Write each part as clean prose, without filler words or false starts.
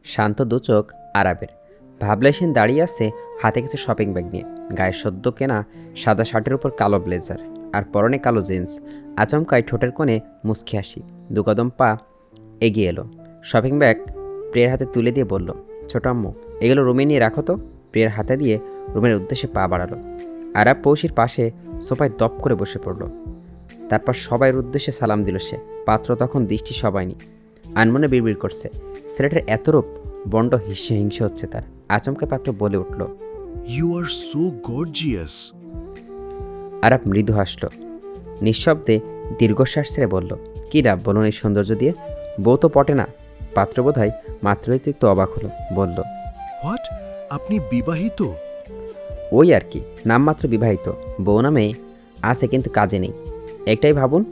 শান্ত দুচোখ আরাবের। ভাবলেশীন দাঁড়িয়ে আছে, হাতে কিছু শপিং ব্যাগ নিয়ে, গায়ে সদ্য কেনা সাদা শার্টের উপর কালো ব্লেজার, আর পরনে কালো জিন্স। আচমকায় ঠোঁটের কোণে মুচকি হাসি, দুকদম পা এগিয়ে এলো, শপিং ব্যাগ প্রিয়ার হাতে তুলে দিয়ে বলল, ছোট আম্মু, এগুলো রুমে নিয়ে রাখো তো। প্রিয়ার হাতে দিয়ে রুমের উদ্দেশ্যে পা বাড়ালো। আরাব পৌষির পাশে সোফায় দপ করে বসে পড়ল। তারপর সবাইয়ের উদ্দেশ্যে সালাম দিল সে। পাত্র তখন দৃষ্টি সবাইনি, আনমনে বিড়বিড় করছে। ছেলেটার এত রূপ, বন্ড হিংসে হিংসে হচ্ছে তার। আচমকা পাত্র বলে উঠল, you are so gorgeous. Arab মৃদু হাসল, নিঃশব্দে দীর্ঘশ্বাস ছেড়ে বলল, কী লাভ বলুন এই সৌন্দর্য দিয়ে? বউ তো পটে না। পাত্র বোধহয় মাত্রই একটু অবাক হলো, বলল, হোয়াট, আপনি বিবাহিত? ওই আর কি, নামমাত্র বিবাহিত। বউ নামে আছে কিন্তু কাজে নেই। একটাই ভাবুন।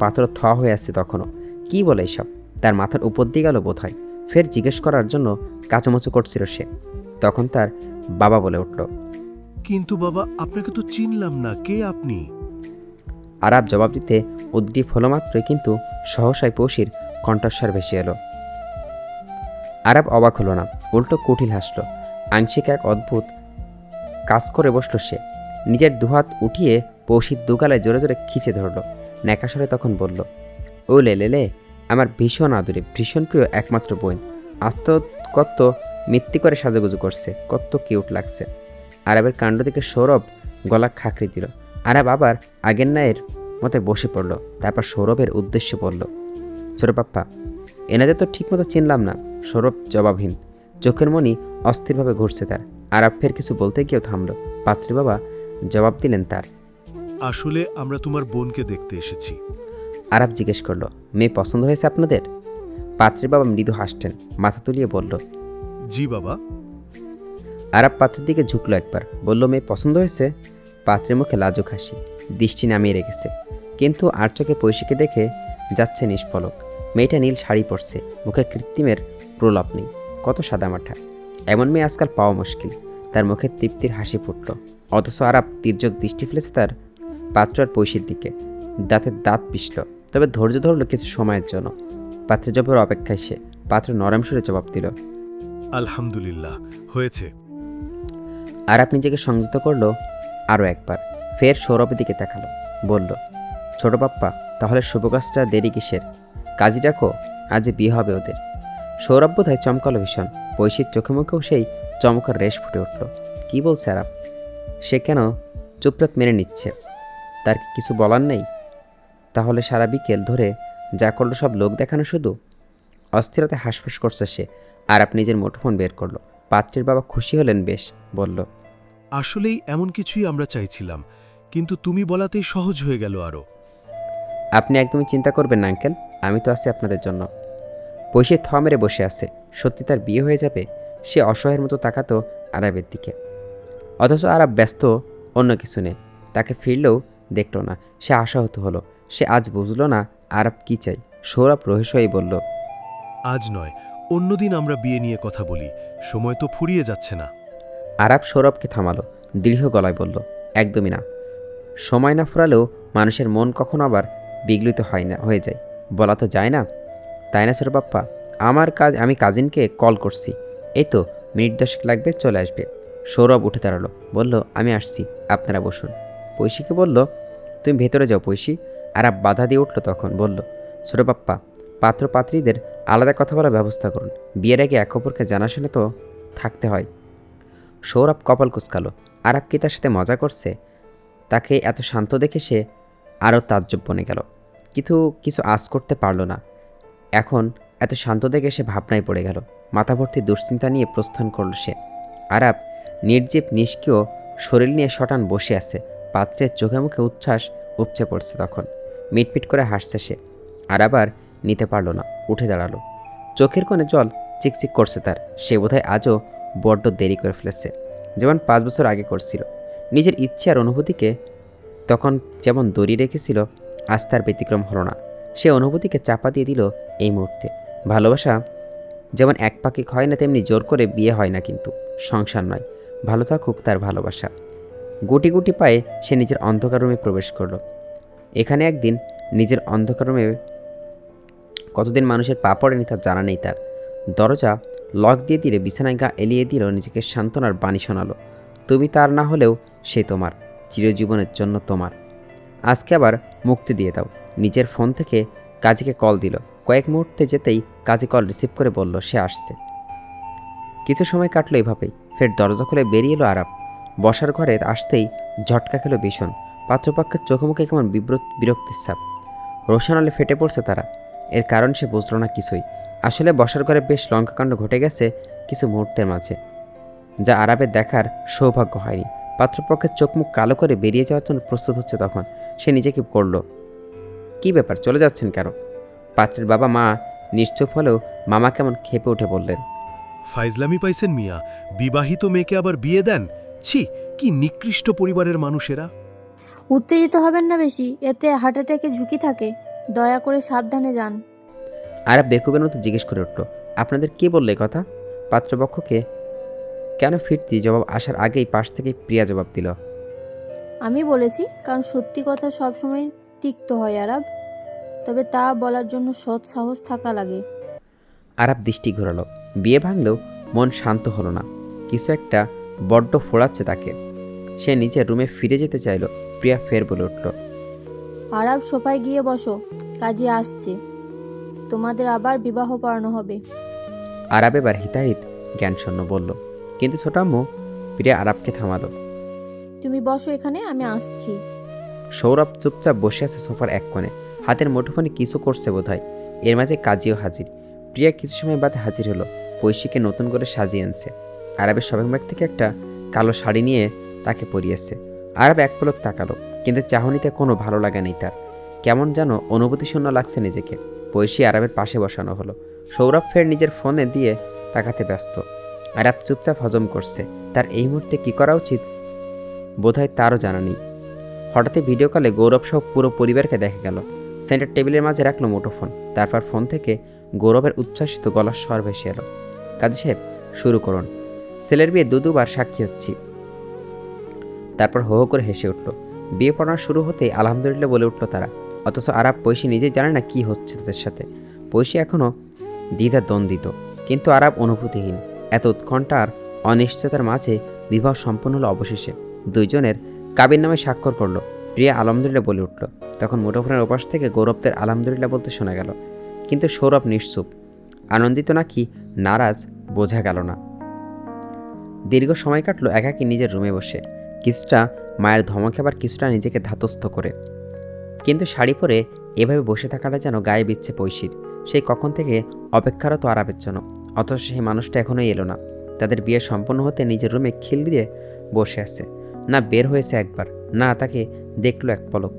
পাথর থ হয়ে আসছে তখনও। কি বলে এসব? তার মাথার উপর দিয়ে গেল বোধ হয়। ফের জিজ্ঞেস করার জন্য কাচুমাচু করছিল সে। তখন তার বাবা বলে উঠল, কিন্তু বাবা, আপনাকে তো চিনলাম না, কে আপনি? আরাব জবাব দিতে উদ্দীপ হলো মাত্রই, কিন্তু সহসায় পৌষির কণ্ঠস্বর ভেসে এলো। আরাব অবাক হলো না, উল্টো কুটিল হাসল। আংশিক এক অদ্ভুত কাজ করে বসল সে। নিজের দুহাত উঠিয়ে পৌষির দুগালায় জোরে জোরে খিচে ধরল। ন্যাকাস্বরে তখন বলল, ও লে লে লে, আমার ভীষণ আদুরে, ভীষণ প্রিয় একমাত্র বোন। আজ তো কত মিথ্যি করে সাজুগুজু করছে, কত কিউট লাগছে। আরবের কাণ্ড থেকে সৌরভ গলা খাকড়ি দিল। আরব আবার আগের ন্যায়ের মতে বসে পড়ল। তারপর সৌরভের উদ্দেশ্যে বলল, ছোট পাপ্পা, এনাদের তো ঠিকমতো চিনলাম না। সৌরভ জবাবহীন, চোখের মনি অস্থিরভাবে ঘুরছে তার। আরব ফের কিছু বলতে গিয়েও থামল। পাত্রী বাবা জবাব দিলেন তার, আসলে আমরা তোমার বোনকে দেখতে এসেছি। আরব জিজ্ঞেস করলো, মেয়ে পছন্দ হয়েছে আপনাদের? পাত্রীর বাবা মৃদু হাসতেন, মাথা তুলিয়ে বলল, জি বাবা। আরব পাত্রের দিকে ঝুঁকলো একবার, বলল, মেয়ে পছন্দ হয়েছে? পাত্রের মুখে লাজুক হাসি, দৃষ্টি নামিয়ে রেখেছে, কিন্তু আর চোখে পৈশিকে দেখে যাচ্ছে নিষ্পলক। মেয়েটা নীল শাড়ি পরছে, মুখে কৃত্রিমের প্রলাপ নেই, কত সাদামাঠা। এমন মেয়ে আজকাল পাওয়া মুশকিল। তার মুখে তৃপ্তির হাসি ফুটল। অথচ আরব তির্যক দৃষ্টি ফেলেছে তার পাত্র আর পৈশির দিকে। দাঁতের দাঁত পিষল, তবে ধৈর্য ধরল কিছু সময়ের জন্য। পাত্রের জবাবের অপেক্ষায় সে। পাত্র নরম সুরে জবাব দিল, আলহামদুলিল্লাহ, হয়েছে। আরাপ নিজেকে সংযত করলো আরও একবার। ফের সৌরভের দিকে তাকালো, বলল, ছোট পাপ্পা, তাহলে শুভ কাজটা দেরি কিসের? কাজী ডাকো, আজ বিয়ে হবে ওদের। সৌরভ বোধহয় চমকালো ভীষণ। পৈশির চোখে মুখেও সেই চমকার রেশ ফুটে উঠল। কি বলছে আরাপ? সে কেন চুপচাপ মেনে নিচ্ছে? তার কি কিছু বলার নেই? তাহলে সারা বিকেল ধরে যা করলো সব লোক দেখানো শুধু? অস্থিরতায় হাঁসফাঁস করছে সে। আরাপ নিজের মুঠোফোন বের করলো। পাত্রীর বাবা খুশি হলেন বেশ, বলল, আসলেই এমন কিছুই আমরা চাইছিলাম, কিন্তু তুমি বলাতেই সহজ হয়ে গেল আরো। আপনি একদমই চিন্তা করবেন না আঙ্কেল, আমি তো আছি আপনাদের জন্য। পৈশে থ মেরে বসে আছে। সত্যি তার বিয়ে হয়ে যাবে? সে অসহায়ের মতো তাকাতো আরবের দিকে। অথচ আরব ব্যস্ত অন্য কিছু নেই। তাকে ফিরলেও দেখল না। সে আশাহত হলো। সে আজ বুঝল না আরব কী চাই। সৌরভ রহস্যই বলল, আজ নয়, অন্যদিন আমরা বিয়ে নিয়ে কথা বলি, সময় তো ফুরিয়ে যাচ্ছে না। আরব সৌরভকে থামালো, দৃঢ় গলায় বলল, একদমই না। সময় না ফুরালেও মানুষের মন কখনো আবার বিগলিত হয় না, হয়ে যায়। বলা তো যায় না, তাই না ছোট পাপ্পা? আমার কাজ, আমি কাজিনকে কল করছি, এই তো মিনিট 10 লাগবে, চলে আসবে। সৌরভ উঠে দাঁড়ালো, বলল, আমি আসছি, আপনারা বসুন। পৈশিকে বলল, তুমি ভেতরে যাও পৈশি। আরাব বাধা দিয়ে উঠল তখন, বলল, ছোট পাপ্পা, পাত্র পাত্রীদের আলাদা কথা বলার ব্যবস্থা করুন। বিয়ের আগে এক অপরকে জানাশোনা তো থাকতে হয়। সৌরভ কপাল কুঁচকালো। আরাব কি তার সাথে মজা করছে? তাকে এত শান্ত দেখে সে আরও তাজ্জব বনে গেল, কিন্তু কিছু আঁচ করতে পারল না। এখন এত শান্ত দেখে সে ভাবনায় পড়ে গেল। মাথা ভর্তি দুশ্চিন্তা নিয়ে প্রস্থান করল সে। আরাব নির্জীব নিষ্ক্রিয় শরীর নিয়ে শটান বসে আছে। পাত্রের চোখে মুখে উচ্ছ্বাস উপচে পড়ছে তখন। মিটমিট করে হাসছে সে। আর আবার নিতে পারল না, উঠে দাঁড়ালো। চোখের কোণে জল চিকচিক করছে তার। সে বোধহয় আজও বড্ড দেরি করে ফেলেছে, যেমন 5 বছর আগে করছিল। নিজের ইচ্ছে আর অনুভূতিকে তখন যেমন দড়ি রেখেছিল, আজ তার ব্যতিক্রম হলো না। সে অনুভূতিকে চাপা দিয়ে দিল এই মুহূর্তে। ভালোবাসা যেমন এক পাকে হয় না, তেমনি জোর করে বিয়ে হয় না, কিন্তু সংসার নয়। ভালো থাকুক তার ভালোবাসা। গুটি গুটি পায়ে সে নিজের অন্ধকার রুমে প্রবেশ করলো। এখানে একদিন নিজের অন্ধকার রুমে কতদিন মানুষের পা পড়েনি তার জানা নেই তার। দরজা লক দিয়ে দিলে বিছানায় গা এলিয়ে দিল, নিজেকে সান্ত্বনার বাণী শোনালো। তুমি তার না হলেও সে তোমার, চিরজীবনের জন্য তোমার। আজকে আবার মুক্তি দিয়ে দাও। নিজের ফোন থেকে কাজীকে কল দিল। কয়েক মুহূর্তে যেতেই কাজী কল রিসিভ করে বলল সে আসছে। কিছু সময় কাটলো এভাবেই। ফের দরজা খুলে বেরিয়ে এলো আরাব। বসার ঘরে আসতেই ঝটকা খেলো ভীষণ। পাত্রপক্ষের চোখে মুখে কেমন বিরক্তির ছাপ। রোশন আলো ফেটে পড়ছে তারা। এর কারণ সে বুঝলো না কিছুই। আসলে বসার ঘরে বেশ লঙ্কাকাণ্ড ঘটে গেছে কিছু মুহূর্তের মাঝে, যা আরাবের দেখার সৌভাগ্য হয়নি। পাত্রপক্ষের চোখ মুখ কালো করে বেরিয়ে যাওয়ার জন্য প্রস্তুত হচ্ছে তখন সে নিজেকে করল, কি ব্যাপার, চলে যাচ্ছেন কেন? পাত্রের বাবা মা নিশ্চুপ হলেও মামা কেমন ক্ষেপে উঠে বললেন, ফাইজলামি পাইছেন মিয়া, বিবাহিত মেয়েকে আবার বিয়ে দেন? ছি, কি নিকৃষ্ট পরিবারের মানুষেরা। উত্তেজিত হবেন না বেশি, এতে হার্ট অ্যাটাকের ঝুঁকি থাকে। দয়া করে সাবধানে যান। আরাব বেকুবের মতো জিজ্ঞেস করে উঠল, আপনাদের কে বললে এ কথা? পাত্রপক্ষকে কেন ফিরতি জবাব আসার আগেই পাশ থেকে প্রিয়া জবাব দিল, আমি বলেছি, কারণ সত্যি কথা সবসময় তিক্ত হয় আরাব, তবে তা বলার জন্য সৎ সাহস থাকা লাগে। আরাব দৃষ্টি ঘোরালো। বিয়ে ভাঙলেও মন শান্ত হলো না। কিছু একটা বড্ড ফোড়াচ্ছে তাকে। সে নিজের রুমে ফিরে যেতে চাইল। প্রিয়া ফের বলে উঠল, আরাব সোফায় গিয়ে বসো, কাজে আসছে। তোমাদের আবার বিবাহ পড়ানো হবে। আরাব এবার হিতাহিত জ্ঞানশূন্য বলল, কিন্তু ছোট আম্মু। প্রিয়া আরাবকে থামালো। তুমি বসো এখানে, আমি আসছি। সৌরভ চুপচাপ বসে আছে সোফার এক কোণে, হাতের মুঠোফোনে কিছু করছে বোধহয়। এর মাঝে কাজীও হাজির। প্রিয়া কিছু সময় বাদে হাজির হলো। পৈশীকে নতুন করে সাজিয়ে আনছে। আরবের শপিং ব্যাগ থেকে একটা কালো শাড়ি নিয়ে তাকে পরিয়েছে। আরব এক পলক তাকালো, কিন্তু চাহনিতে কোনো ভালো লাগা নেই তার। কেমন যেন অনুভূতিশূন্য লাগছে নিজেকে। পৈশী আরবের পাশে বসানো হলো। সৌরভ ফের নিজের ফোনে দিয়ে তাকাতে ব্যস্ত। আরব চুপচাপ হজম করছে। তার এই মুহূর্তে কী করা উচিত বোধহয় তারও জানা নেই। হঠাৎই ভিডিও কলে গৌরব সহ পুরো পরিবারকে দেখা গেল। সেন্টার টেবিলের মাঝে রাখলো মুঠোফোন। তারপর ফোন থেকে গৌরবের উচ্ছ্বাসিত গলার স্বর ভেসে এলো, কাজী সাহেব শুরু করুন, ছেলের বিয়ে দুবার সাক্ষী হচ্ছি। তারপর হো হো করে হেসে উঠল। বিয়ে পড়ানো শুরু হতেই আলহামদুলিল্লাহ বলে উঠল তারা। অথচ আরাব পৈশী নিজেই জানে না কি হচ্ছে তাদের সাথে। পৈশী এখনও দ্বিধা দ্বন্দ্বিত, কিন্তু আরাব অনুভূতিহীন। এত উৎকণ্ঠা আর অনিশ্চয়তার মাঝে বিবাহ সম্পন্ন হলো অবশেষে। দুইজনের কাবির নামে স্বাক্ষর করলো। প্রিয়া আলহামদুলিল্লাহ বলে উঠল। তখন মুঠোফোনের ওপাশ থেকে গৌরবদের আলহামদুলিল্লাহ বলতে শোনা গেল, কিন্তু সৌরভ নিশ্চুপ। আনন্দিত নাকি নারাজ বোঝা গেল না। দীর্ঘ সময় কাটলো একাকী নিজের রুমে বসে, কিছুটা মায়ের ধমকে আবার কিছুটা নিজেকে ধাতস্থ করে। কিন্তু শাড়ি পরে এভাবে বসে থাকাটা যেন গায়ে বিচ্ছে পৈশীর। সেই কখন থেকে অপেক্ষারত আরাবের জন্য, অথচ সেই মানুষটা এখনোই এলো না। তাদের বিয়ে সম্পন্ন হতে নিজের রুমে খিল দিয়ে বসে আছে। না বের হয়েছে একবার, না তাকে দেখলো এক পলক।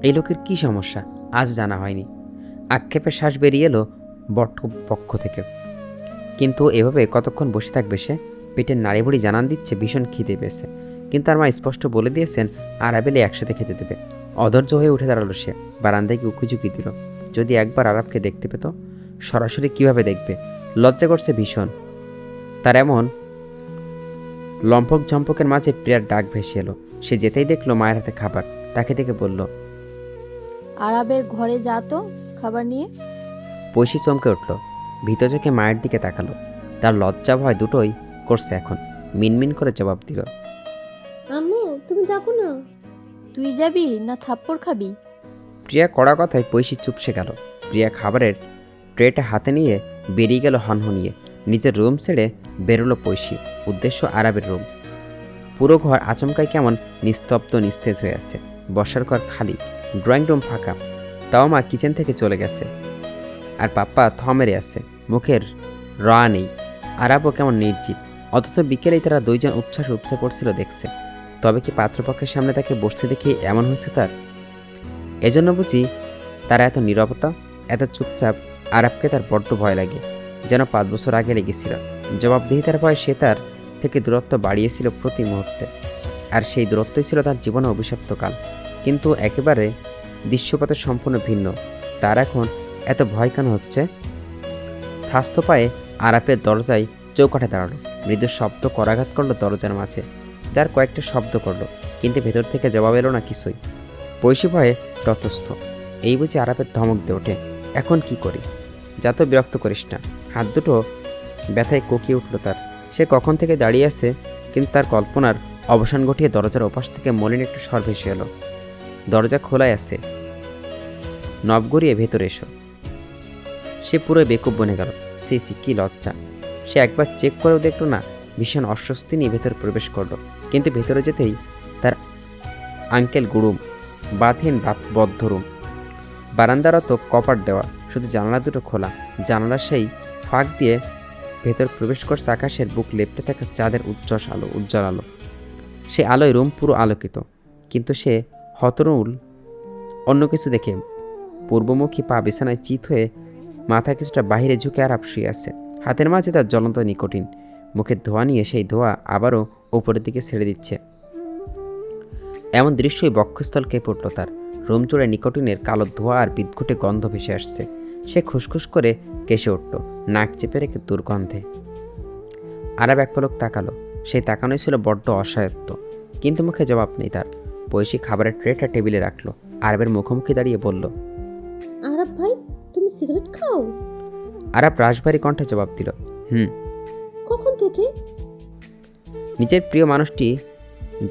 এই লোকের কী সমস্যা আজ জানা হয়নি। আক্ষেপের শ্বাস বেরিয়ে এলো বট্ট পক্ষ থেকে। কিন্তু এভাবে কতক্ষণ বসে থাকবে সে? পেটের নাড়িভুড়ি জানান দিচ্ছে ভীষণ খিদে পেয়েছে, কিন্তু তার মা স্পষ্ট বলে দিয়েছেন আরাবেলে একসাথে খেতে দেবে। অধৈর্য হয়ে উঠে দাঁড়ালো সে। বারান্দায় গিয়ে উকিঝুঁকি দিল। যদি একবার আরাবকে দেখতে পেত। সরাসরি কিভাবে দেখবে? লজ্জা করছে ভীষণ তার। এমন লম্পক ঝম্পকের মাঝে প্রিয়ার ডাক ভেসে এলো। সে যেতেই দেখলো মায়ের হাতে খাবার। তাকে দেখে বলল, আরাবের ঘরে যা তো, খাবার নিয়ে। পৈশী চমকে উঠল। ভীত চোখে মায়ের দিকে তাকালো। তার লজ্জা ভয় দুটোই করছে এখন। মিনমিন করে জবাব দিল, আম্মু তুমি ডাকো না। তুই যাবি না থাপ্পড় খাবি? প্রিয়া কড়া কথায় পৈশী চুপসে গেল। প্রিয়া খাবারের ট্রেটা হাতে নিয়ে বেরিয়ে গেল হনহনিয়ে। নিজের রুম ছেড়ে বেরোলো পৈশী। উদ্দেশ্য আরাবের রুম। পুরো ঘর আচমকাই কেমন নিস্তব্ধ নিস্তেজ হয়ে আছে। বসার ঘর খালি, ড্রয়িং রুম ফাঁকা। তাও মা কিচেন থেকে চলে গেছে, আর পাপ্পা থমেরে আছে, মুখের রা নেই। আরাবও কেমন নির্জীব। অথচ বিকেলেই তারা দুইজন উচ্ছ্বাস উপসে পড়ছিল দেখছে। তবে কি পাত্রপক্ষের সামনে তাকে বসতে দেখে এমন হয়েছে তার? এজন্য বুঝি তারা এত নীরবতা, এত চুপচাপ। আরাবকে তার বড্ড ভয় লাগে, যেন 5 বছর আগে লেগেছিল। জবাবদিহিতার ভয় সে তার থেকে দূরত্ব বাড়িয়েছিল প্রতি মুহূর্তে। আর সেই দূরত্বই ছিল তার জীবনে অভিশপ্ত কাল। কিন্তু একেবারে দৃশ্যপথে সম্পূর্ণ ভিন্ন। তার এখন এত ভয় কেন হচ্ছে? থাস্ত পায়ে আরাপের দরজায় চৌকাঠে দাঁড়ালো। মৃদু শব্দ করাঘাত করলো দরজার মাঝে, যার কয়েকটা শব্দ করলো, কিন্তু ভেতর থেকে জবাব এলো না কিছুই। পৈশী ভয়ে ততস্থ। এই বুঝি আরাপের ধমক দিয়ে ওঠে, এখন কি করি? যা তো বিরক্ত করিস না। হাত দুটো ব্যথায় কোকিয়ে উঠল তার। সে কখন থেকে দাঁড়িয়ে আছে, কিন্তু তার কল্পনার অবসান ঘটিয়ে দরজার ওপাশ থেকে মলিন একটু স্বর ভেসে এলো। দরজা খোলাই আছে, নব গড়িয়ে ভেতরে এসো। সে পুরো বেকুব বনে গেল। সি কি লজ্জা! সে একবার চেক করেও দেখল না। ভীষণ অস্বস্তি নিয়ে ভেতরে প্রবেশ করলো, কিন্তু ভেতরে যেতেই তার আঙ্কেল গুড়ুম, বাঁধহীন বদ্ধ রুম। বারান্দারও তো কপাট দেওয়া, শুধু জানালা দুটো খোলা। জানালার সেই ফাঁক দিয়ে ভেতর প্রবেশ করছে আকাশের বুক লেপটে থাকা চাঁদের উজ্জ্বল আলো। সে আলোয় রুম পুরো আলোকিত, কিন্তু সে হতরুল অন্য কিছু দেখে। পূর্বমুখী পা বিছানায় চিত হয়ে মাথা কিছুটা বাহিরে ঝুঁকে আরাপ শুয়ে আছে। হাতের মাঝে তার জ্বলন্ত নিকোটিন, মুখের ধোঁয়া নিয়ে সেই ধোঁয়া আবারও উপরের দিকে ছেড়ে দিচ্ছে। এমন দৃশ্যই বক্ষস্থল কেঁপে উঠল তার। রুম জুড়ে নিকোটিনের কালো ধোঁয়া আর বিদ্ঘুটে গন্ধ ভেসে আসছে। সে খুসখুস করে কেসে উঠল, নাক চেপে রেখে দুর্গন্ধে। আরাব এক পলক তাকালো। সেই তাকানোই ছিল বড্ড অসহায়ত্ব, কিন্তু মুখে জবাব নেই তার। বৈশী খাবারের ট্রেটা টেবিলে রাখলো। আরবের মুখোমুখি দাঁড়িয়ে বলল, আরব ভাই, তুমি সিগারেট খাও? আরাব রাশভারী কণ্ঠে জবাব দিল, হুম। কখন থেকে? নিজের প্রিয় মানুষটি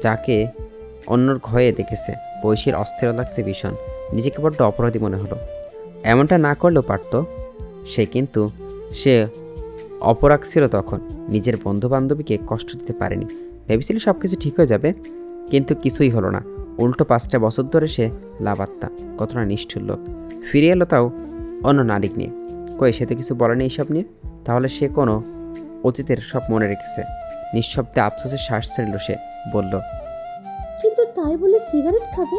যাকে অন্যর ঘয়ে দেখেছে। বৈশীর অস্থির লাগছে ভীষণ। নিজেকে বড্ড অপরাধী মনে হলো। এমনটা না করলেও পারত সে, কিন্তু সে অপরাগ ছিল তখন। নিজের বন্ধু বান্ধবীকে কষ্ট দিতে পারেনি। ভেবেছিল সব কিছু ঠিক হয়ে যাবে, কিন্তু কিছুই হলো না। উল্টো 5টা বছর ধরে সে লাবাত্তা। কতটা নিষ্ঠুর লোক! ফিরে এলো তাও অন্য নারী নিয়ে। কই, সে তো কিছু বলেনি এইসব নিয়ে। তাহলে সে কোনো অতীতের সব মনে রেখেছে। নিঃশব্দে আফসোসের শ্বাস ছেড়ল সে। বলল, কিন্তু তাই বলে সিগারেট খাবে?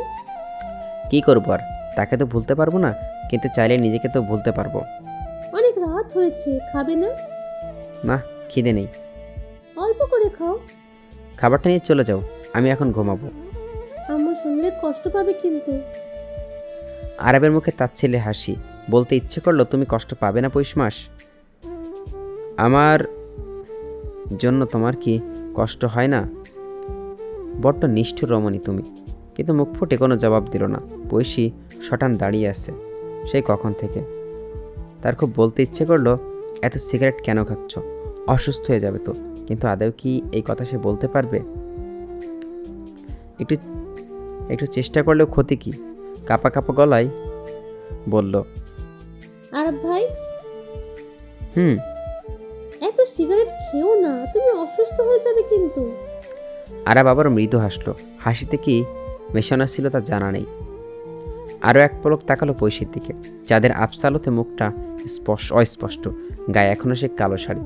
কি করবো আর? তাকে তো ভুলতে পারবো না, কিন্তু চাইলে নিজেকে তো ভুলতে পারবো। অনেক রাত হয়েছে, খাবে না? না, খিদে নেই। অল্প করে খাও। খাবারটা নিয়ে চলে যাও, আমি এখন ঘুমাবো। আম্মু শুনলে কষ্ট পাবে কিন্তু। আরবের মুখে তাচ্ছিল্যে হাসি। বলতে ইচ্ছে করলো, তুমি কষ্ট পাবে না পৌষ মাস? আমার জন্য তোমার কি কষ্ট হয় না? বড্ড নিষ্ঠুর রমণী তুমি। কিন্তু মুখ ফুটে কোনো জবাব দিল না। পৈশী শটান দাঁড়িয়ে আছে সেই কখন থেকে। তার খুব বলতে ইচ্ছে করলো, এত সিগারেট কেন খাচ্ছ? অসুস্থ হয়ে যাবে তো। কিন্তু আদৌ কি এই কথা সে বলতে পারবে? একটু একটু চেষ্টা করলেও ক্ষতি কি? কাপা কাপা গলায় বলল, আরব ভাই, হুম। এত সিগারেট খেও না, তুমি অসুস্থ হয়ে যাবে কিন্তু। আরাব আবারও মৃদু হাসলো। হাসিতে কি মেশানো ছিল তা জানা নেই। আরও এক পলক তাকালো পৈশীর দিকে। চাঁদের আবসালোতে মুখটা অস্পষ্ট। গায়ে এখনও সে কালো শাড়ি,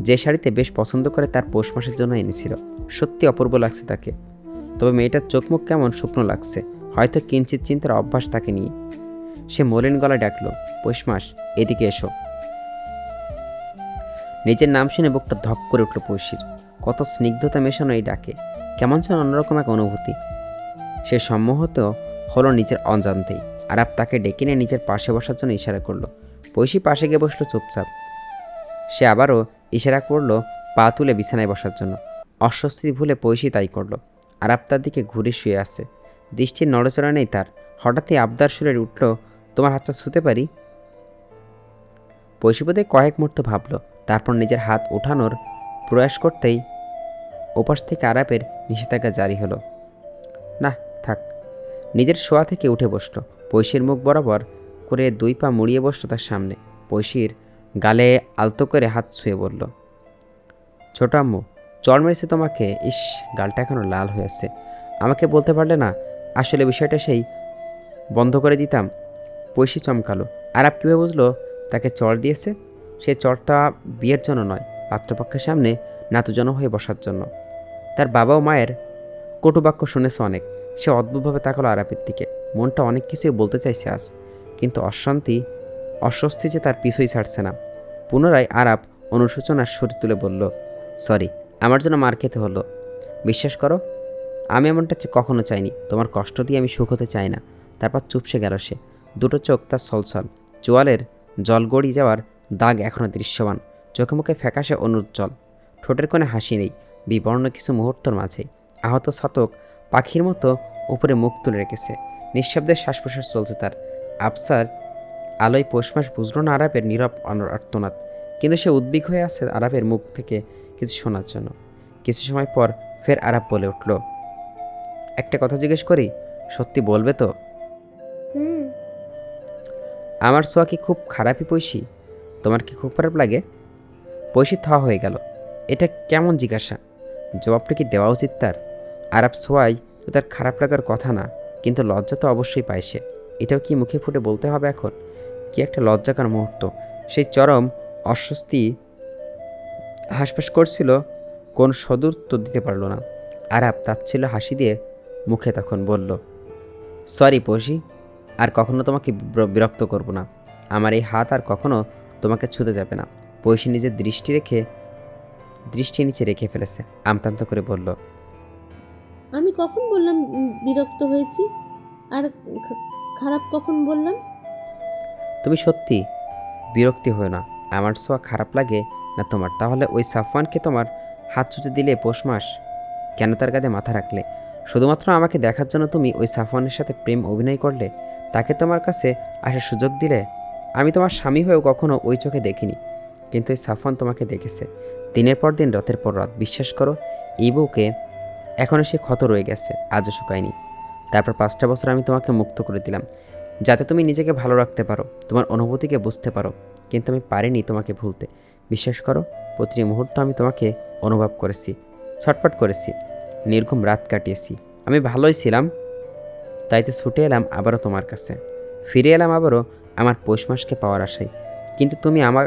যে শাড়িতে বেশ পছন্দ করে তার পৌষ মাসের জন্য এনেছিল। সত্যি অপূর্ব লাগছে তাকে। তবে মেয়েটার চোখ মুখ কেমন শুকনো লাগছে। হয়তো কিঞ্চিত চিন্তার অভ্যাস তাকে নিয়ে। সে মলিন গলায় ডাকলো, পৌষ মাস, এদিকে এসো। নিজের নাম শুনে বুকটা ধক করে উঠল পৈশীর। কত স্নিগ্ধতা মেশানো এই ডাকে, কেমন যেন অন্যরকম এক অনুভূতি। সে সম্মোহিত হলো নিজের অজান্তেই। আরাব তাকে ডেকে নিয়ে নিজের পাশে বসার জন্য ইশারা করলো। পৈশী পাশে গিয়ে বসলো চুপচাপ। সে আবারও ইশারা করলো পা তুলে বিছানায় বসার জন্য। অস্বস্তি ভুলে পৈশী তাই করলো। আরাব তার দিকে ঘুরে শুয়ে আসছে। দৃষ্টির নড়চড়া নেই তার। হঠাৎই আবদার সুরে উঠল, তোমার হাতটা ছুঁতে পারি? পৈশী বোধহয় কয়েক মুহূর্ত ভাবল, তারপর নিজের হাত ওঠানোর প্রয়াস করতেই ওপাশ থেকে আরাবের নিষেধাজ্ঞা জারি হলো। না, থাক। নিজের শোয়া থেকে উঠে বসলো। পৈশীর মুখ বরাবর করে 2 পা মুড়িয়ে বসলো তার সামনে। পৈশীর গালে আলতো করে হাত ছুঁয়ে বলল, ছোট আম্মু, চড় মেরেছে তোমাকে? ইস, গালটা এখনো লাল হয়ে আছে। আমাকে বলতে পারলে না? আসলে বিষয়টা সেই বন্ধ করে দিতাম। পৈশী চমকালো। আরাব কীভাবে বুঝলো তাকে চড় দিয়েছে? সে চড়টা বিয়ের জন্য নয়, পাত্রপক্ষের সামনে নাতুজন হয়ে বসার জন্য। তার বাবা ও মায়ের কটুবাক্য শুনেছে অনেক। সে অদ্ভুতভাবে তাকালো আরাবের দিকে। মনটা অনেক কিছুই বলতে চাইছে আজ, কিন্তু অস্বস্তি যে তার পিছুই ছাড়ছে না। পুনরায় আরাব অনুশোচনার সুর তুলে বলল, সরি, আমার জন্য মার খেতে হলো। বিশ্বাস করো, আমি এমনটা কখনো চাইনি। তোমার কষ্ট দিয়ে আমি সুখ হতে চাই না। তারপর চুপসে গেল সে। দুটো চোখ তার ছলছল, চোয়ালের জল গড়িয়ে যাওয়ার দাগ এখনও দৃশ্যমান। চোখে মুখে ফ্যাকাশে অনুজ্জ্বল। ঠোঁটের কোণে হাসি নেই। বিবর্ণ কিছু মুহূর্তর মাঝে আহত শতক পাখির মতো উপরে মুখ তুলে রেখেছে। নিঃশব্দে শ্বাস প্রশ্বাস চলছে তার। আবসার আলোয় পৌষ মাস বুঝল না আরাবের নীরব আর্তনাদ। কিন্তু সে উদ্বিগ্ন হয়ে আছে আরাফের মুখ থেকে কিছু শোনার জন্য। কিছু সময় পর ফের আরাফ বলে উঠল, একটা কথা জিজ্ঞেস করি, সত্যি বলবে তো? হুম। আমার সোয়া কি খুব খারাপই পয়সী? তোমার কি খুব খারাপ লাগে? পয়সী থা হয়ে গেল। এটা কেমন জিজ্ঞাসা? জবাবটা কি দেওয়া উচিত তার? আরাফ সোয়াই তো তার খারাপ লাগার কথা না, কিন্তু লজ্জা তো অবশ্যই পায় সে। এটাও কি মুখে ফুটে বলতে হবে এখন? কি একটা লজ্জাকর মুহূর্ত। সেই চরম অস্বস্তি হাসপাস করছিল, কোন সদুত্তর দিতে পারল না। আরাপ তাচ্ছিল্য হাসি দিয়ে মুখে তখন বলল, সরি পশি, আর কখনো তোমাকে বিরক্ত করব না। আমার এই হাত আর কখনো তোমাকে ছুতে যাবে না। পয়সী নিজের দৃষ্টি নিচে রেখে ফেলেছে, আমতান্ত করে বলল, আমি কখন বললাম বিরক্ত হয়েছি? আর খারাপ কখন বললাম? তুমি সত্যি বিরক্তি হও না। আমার ছোঁয়া খারাপ লাগে না তোমার? তাহলে ওই সাফওয়ানকে তোমার হাত ছুতে দিলে পৌষ মাস? কেন তার কাঁধে মাথা রাখলে? শুধুমাত্র আমাকে দেখার জন্য তুমি ওই সাফওয়ানের সাথে প্রেম অভিনয় করলে, তাকে তোমার কাছে আসার সুযোগ দিলে। আমি তোমার স্বামী হয়েও কখনো ওই চোখে দেখিনি, কিন্তু ওই সাফওয়ান তোমাকে দেখেছে দিনের পর দিন, রাতের পর রাত। বিশ্বাস করো, এই বউকে এখনও সে ক্ষত রয়ে গেছে, আজও শুকায়নি। তারপর 5টা বছর আমি তোমাকে মুক্ত করে দিলাম, যাতে তুমি নিজেকে ভালো রাখতে পারো, তোমার অনুভূতিকে বুঝতে পারো। কিন্তু আমি পারিনি তোমাকে ভুলতে। বিশ্বাস করো, প্রতিটি মুহূর্ত আমি তোমাকে অনুভব করেছি, ছটফট করেছি, নির্ঘুম রাত কাটিয়েছি। আমি ভালোই ছিলাম, তাই তো ছুটে এলাম আবারও তোমার কাছে। ফিরে এলাম আবারও আমার পৌষ মাসকে পাওয়ার আশায়। কিন্তু তুমি আমার